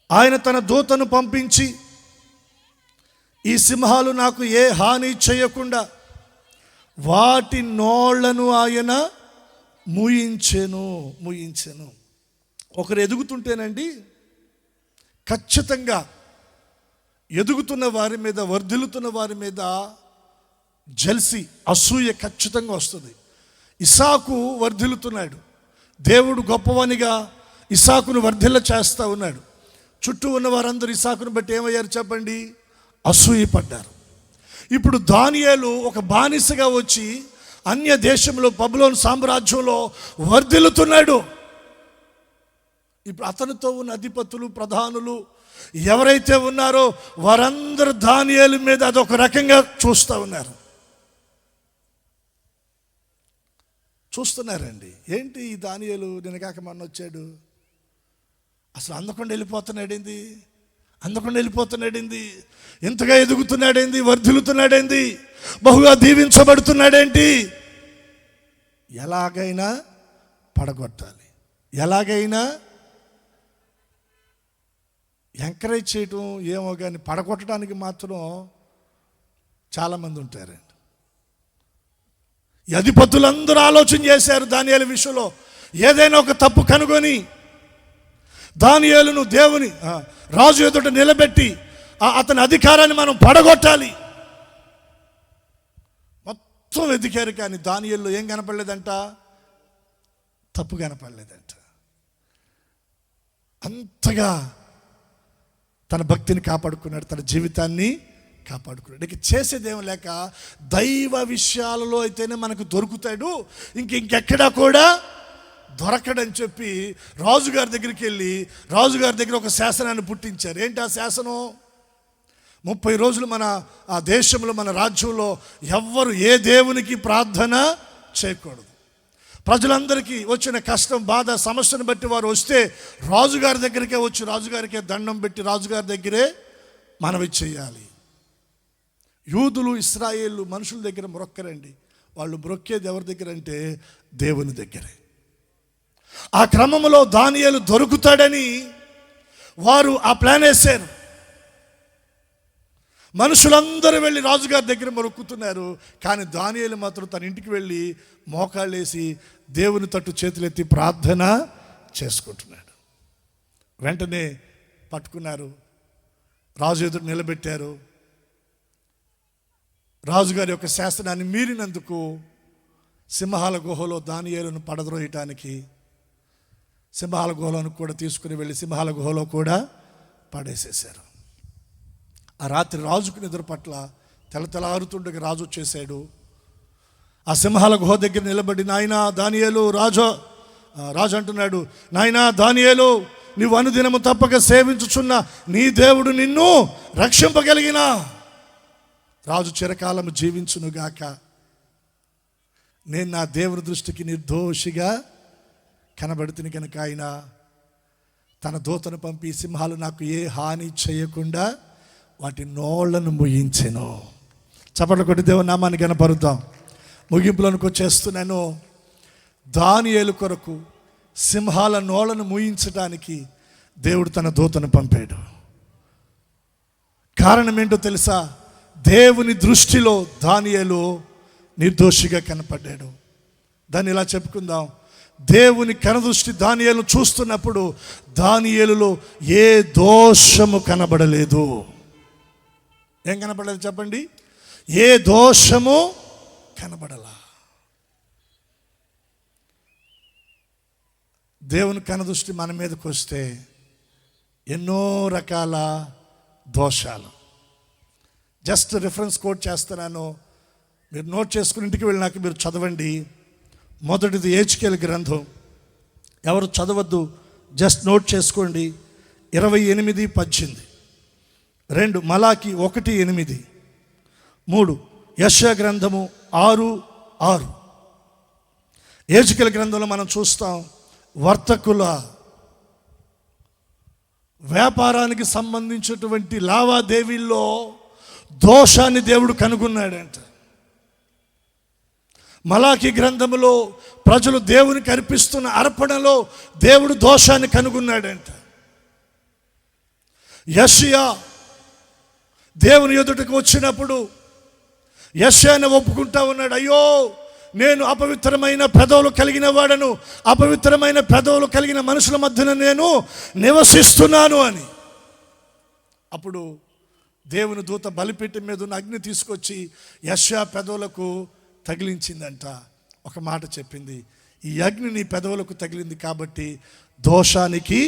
ఆయన తన దూతను పంపించి ఈ సింహాలు నాకు ఏ హాని చేయకుండా వాటి నోళ్లను ఆయన మూయించెను. ఒకరు ఎదుగుతుంటేనండి, ఖచ్చితంగా ఎదుగుతున్న వారి మీద, వర్ధిల్లుతున్న వారి మీద జల్సి, అసూయ ఖచ్చితంగా వస్తుంది. ఇస్సాకు వర్ధిల్లుతున్నాడు, దేవుడు గొప్పవానిగా ఇస్సాకును వర్ధిల్ల చేస్తూ ఉన్నాడు. చుట్టూ ఉన్న వారందరూ ఇస్సాకును బట్టి ఏమయ్యారు చెప్పండి? అసూయపడ్డారు. ఇప్పుడు దానియేలు ఒక బానిసగా వచ్చి అన్య దేశంలో, బబులోను సామ్రాజ్యంలో వర్ధిల్లుతున్నాడు. ఇప్పుడు అతనితో ఉన్న అధిపతులు, ప్రధానులు ఎవరైతే ఉన్నారో వారందరూ దానియేలు మీద అదొక రకంగా చూస్తున్నారండి. ఏంటి ఈ దానియేలు నిన్నగాక మొన్న వచ్చాడు, అసలు అందకుండా వెళ్ళిపోతున్నాడేంది, ఇంతగా ఎదుగుతున్నాడేంది, వర్ధిల్లుతున్నాడేంది, బహుగా దీవించబడుతున్నాడేంటి? ఎలాగైనా పడగొట్టాలి, ఎలాగైనా ఎంకరేజ్ చేయటం ఏమో, కానీ పడగొట్టడానికి మాత్రం చాలామంది ఉంటారండి. ఈ అధిపతులందరూ ఆలోచన చేశారు దానియేలు విషయంలో. ఏదైనా ఒక తప్పు కనుగొని దానియేలును దేవుని రాజు ఎదుట నిలబెట్టి అతని అధికారాన్ని మనం పడగొట్టాలి. మొత్తం వెతికారు, కానీ దానియేలులో ఏం కనపడలేదంట? తప్పు కనపడలేదంట. అంతగా తన భక్తిని కాపాడుకున్నాడు, తన జీవితాన్ని కాపాడుకున్నాడు. ఇక చేసేదేం లేక దైవ విషయాలలో అయితేనే మనకు దొరుకుతాడు, ఇంకెక్కడా కూడా దొరకడని చెప్పి రాజుగారి దగ్గరికి వెళ్ళి రాజుగారి దగ్గర ఒక శాసనాన్ని పుట్టించారు. ఏంటి ఆ శాసనం? 30 రోజులు మన ఆ దేశంలో, మన రాజ్యంలో ఎవ్వరు ఏ దేవునికి ప్రార్థన చేయకూడదు. ప్రజలందరికీ వచ్చిన కష్టం, బాధ, సమస్యను బట్టి వారు వస్తే రాజుగారి దగ్గరికే వచ్చి రాజుగారికే దండం పెట్టి రాజుగారి దగ్గరే మనవి చేయాలి. యూదులు, ఇశ్రాయేలు మనుషుల దగ్గర మొరక్కరండి. వాళ్ళు మొక్కేది ఎవరి దగ్గర అంటే దేవుని దగ్గరే. ఆ క్రమంలో దానియేలు దొరుకుతాడని వారు ఆ ప్లాన్ వేశారు. మనుషులందరూ వెళ్ళి రాజుగారి దగ్గర మొరుక్కుతున్నారు, కానీ దానియేలు మాత్రం తన ఇంటికి వెళ్ళి మోకాళ్ళేసి దేవుని తట్టు చేతులెత్తి ప్రార్థన చేసుకుంటున్నాడు. వెంటనే పట్టుకున్నారు, రాజు ఎదురు నిలబెట్టారు. రాజుగారి యొక్క శాసనాన్ని మీరినందుకు సింహాల గుహలో దానియేలును పడద్రోయటానికి సింహాల గుహలోను కూడా తీసుకుని వెళ్ళి సింహాల గుహలో కూడా పడేసేశారు. ఆ రాత్రి రాజుకు నిద్ర పట్ల తెల్లతెలారుతుండగా రాజు వచ్చేసాడు. ఆ సింహాల గుహ దగ్గర నిలబడి, నాయనా దానియేలు, రాజు అంటున్నాడు, నాయనా దానియేలు, నీవు అనుదినము తప్పక సేవించుచున్న నీ దేవుడు నిన్ను రక్షింపగలిగిన. రాజు చిరకాలము జీవించునుగాక. నేను నా దేవుని దృష్టికి నిర్దోషిగా కనబడుతుంది కనుక ఆయన తన దూతను పంపి సింహాలు నాకు ఏ హాని చేయకుండా వాటి నోళ్లను ముయించెను. చప్పట్లు కొట్టి దేవుని నామాన్ని కనపరుద్దాం. ముగింపులోనికి వచ్చేస్తున్నాను. దానియేలు కొరకు సింహాల నోళ్లను ముయించడానికి దేవుడు తన దూతను పంపాడు. కారణం ఏంటో తెలుసా? దేవుని దృష్టిలో దానియేలు నిర్దోషిగా కనపడ్డాడు. దాన్ని ఇలా చెప్పుకుందాం. దేవుని కనుదృష్టి దానియేలును చూస్తున్నప్పుడు దానియేలులో ఏ దోషము కనబడలేదు. ఏం కనబడలేదు చెప్పండి? ఏ దోషము కనబడలా. దేవుని కనుదృష్టి మన మీదకి వస్తే ఎన్నో రకాల దోషాలు. జస్ట్ రిఫరెన్స్ కోట్ చేస్తున్నాను, మీరు నోట్ చేసుకుని ఇంటికి వెళ్ళినాక మీరు చదవండి. మొదటిది హెజ్కేలు గ్రంథం, ఎవరు చదవద్దు, జస్ట్ నోట్ చేసుకోండి. 28:18. 2 మలాకి 1:8. 3 యెషయా గ్రంథము 6:6. యెహెజ్కేలు గ్రంథంలో మనం చూస్తాం, వర్తకుల వ్యాపారానికి సంబంధించినటువంటి లావాదేవీల్లో దోషాన్ని దేవుడు కనుగొన్నాడంట. మలాకీ గ్రంథములో ప్రజలు దేవునికి అర్పిస్తున్న అర్పణలో దేవుడు దోషాన్ని కనుగొన్నాడంట. యెషయా దేవుని ఎదుటకు వచ్చినప్పుడు యెషయాను ఒప్పుకుంటా ఉన్నాడు, అయ్యో నేను అపవిత్రమైన పెదవులు కలిగిన వాడను, అపవిత్రమైన పెదవులు కలిగిన మనుషుల మధ్యన నేను నివసిస్తున్నాను అని. అప్పుడు దేవుని దూత బలిపీఠం మీద ఉన్న అగ్ని తీసుకొచ్చి యెషయా పెదవులకు తగిలించిందంట. ఒక మాట చెప్పింది, ఈ అగ్ని నీ పెదవులకు తగిలింది కాబట్టి దోషానికి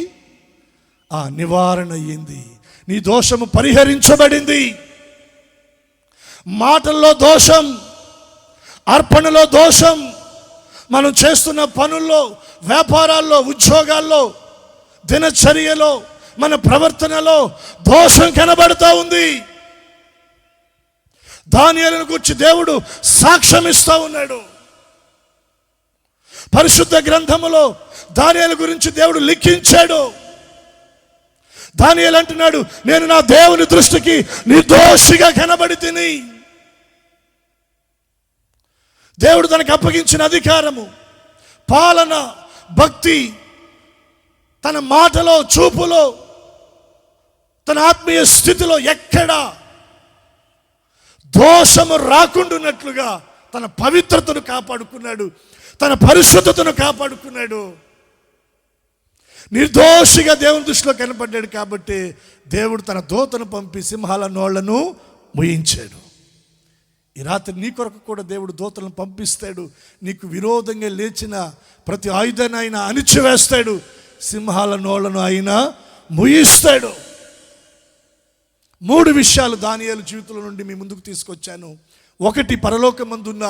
నివారణ అయ్యింది, నీ దోషము పరిహరించబడింది. మాటల్లో దోషం, అర్పణలో దోషం, మనం చేస్తున్న పనుల్లో, వ్యాపారాల్లో, ఉద్యోగాల్లో, దినచర్యలో, మన ప్రవర్తనలో దోషం కనబడుతూ ఉంది. దానియేలును గురించి దేవుడు సాక్ష్యం ఇస్తూ ఉన్నాడు. పరిశుద్ధ గ్రంథములో దానియేలు గురించి దేవుడు లిఖించాడు. దానియేలు అంటున్నాడు, నేను నా దేవుని దృష్టికి నిర్దోషిగా కనబడి తిని. దేవుడు తనకు అప్పగించిన అధికారము, పాలన, భక్తి, తన మాటలో, చూపులో, తన ఆత్మీయ స్థితిలో ఎక్కడా దోషము రాకుండాన్నట్లుగా తన పవిత్రతను కాపాడుకున్నాడు, తన పరిశుద్ధతను కాపాడుకున్నాడు. నిర్దోషిగా దేవుని దృష్టిలో కనపడ్డాడు కాబట్టి దేవుడు తన దూతను పంపి సింహాల నోళ్లను ముయించాడు. ఈ రాత్రి నీ కొరకు కూడా దేవుడు దూతలను పంపిస్తాడు. నీకు విరోధంగా లేచిన ప్రతి ఆయుధాన్ని ఆయన అణిచివేస్తాడు, సింహాల నోళ్లను ఆయన ముయిస్తాడు. 3 విషయాలు దానియేలు జీవితంలో నుండి మీ ముందుకు తీసుకొచ్చాను. 1, పరలోకమందున్న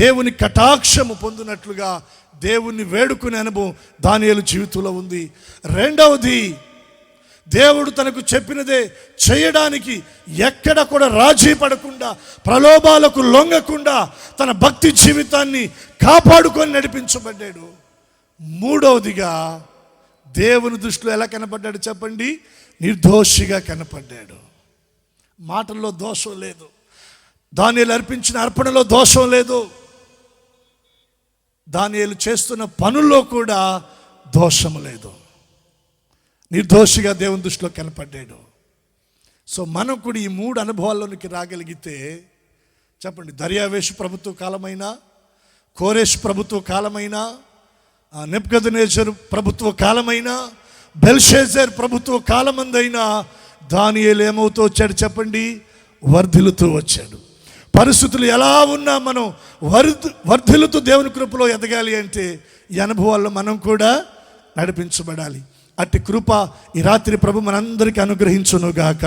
దేవుని కటాక్షము పొందినట్లుగా దేవుణ్ణి వేడుకునే అనుభవం దానియేలు జీవితంలో ఉంది. 2వది, దేవుడు తనకు చెప్పినదే చేయడానికి ఎక్కడ కూడా రాజీ పడకుండా, ప్రలోభాలకు లొంగకుండా తన భక్తి జీవితాన్ని కాపాడుకొని నడిపించబడ్డాడు. 3వదిగా దేవుని దృష్టిలో ఎలా కనపడ్డాడు చెప్పండి? నిర్దోషిగా కనపడ్డాడు. మాటల్లో దోషం లేదు, దానియేలు అర్పించిన అర్పణలో దోషం లేదు, దానియేలు చేస్తున్న పనుల్లో కూడా దోషం లేదు. నిర్దోషిగా దేవుని దృష్టిలో కనపడ్డాడు. సో మనం కూడా ఈ 3 అనుభవాల్లోనికి రాగలిగితే చెప్పండి, దర్యావేషు ప్రభుత్వ కాలమైనా, కోరేష్ ప్రభుత్వ కాలమైనా, నెబుకద్నెజరు ప్రభుత్వ కాలమైనా, బెల్షెజర్ ప్రభుత్వ కాలమందైనా దానియేలు ఏమవుతూ వచ్చాడు చెప్పండి? వర్ధిల్లుతూ వచ్చాడు. పరిస్థితులు ఎలా ఉన్నా మనం వర్ధిల్లుతూ దేవుని కృపలో ఎదగాలి అంటే ఈ అనుభవాల్లో మనం కూడా నడిపించబడాలి. అట్టి కృప ఈ రాత్రి ప్రభు మనందరికీ అనుగ్రహించునుగాక.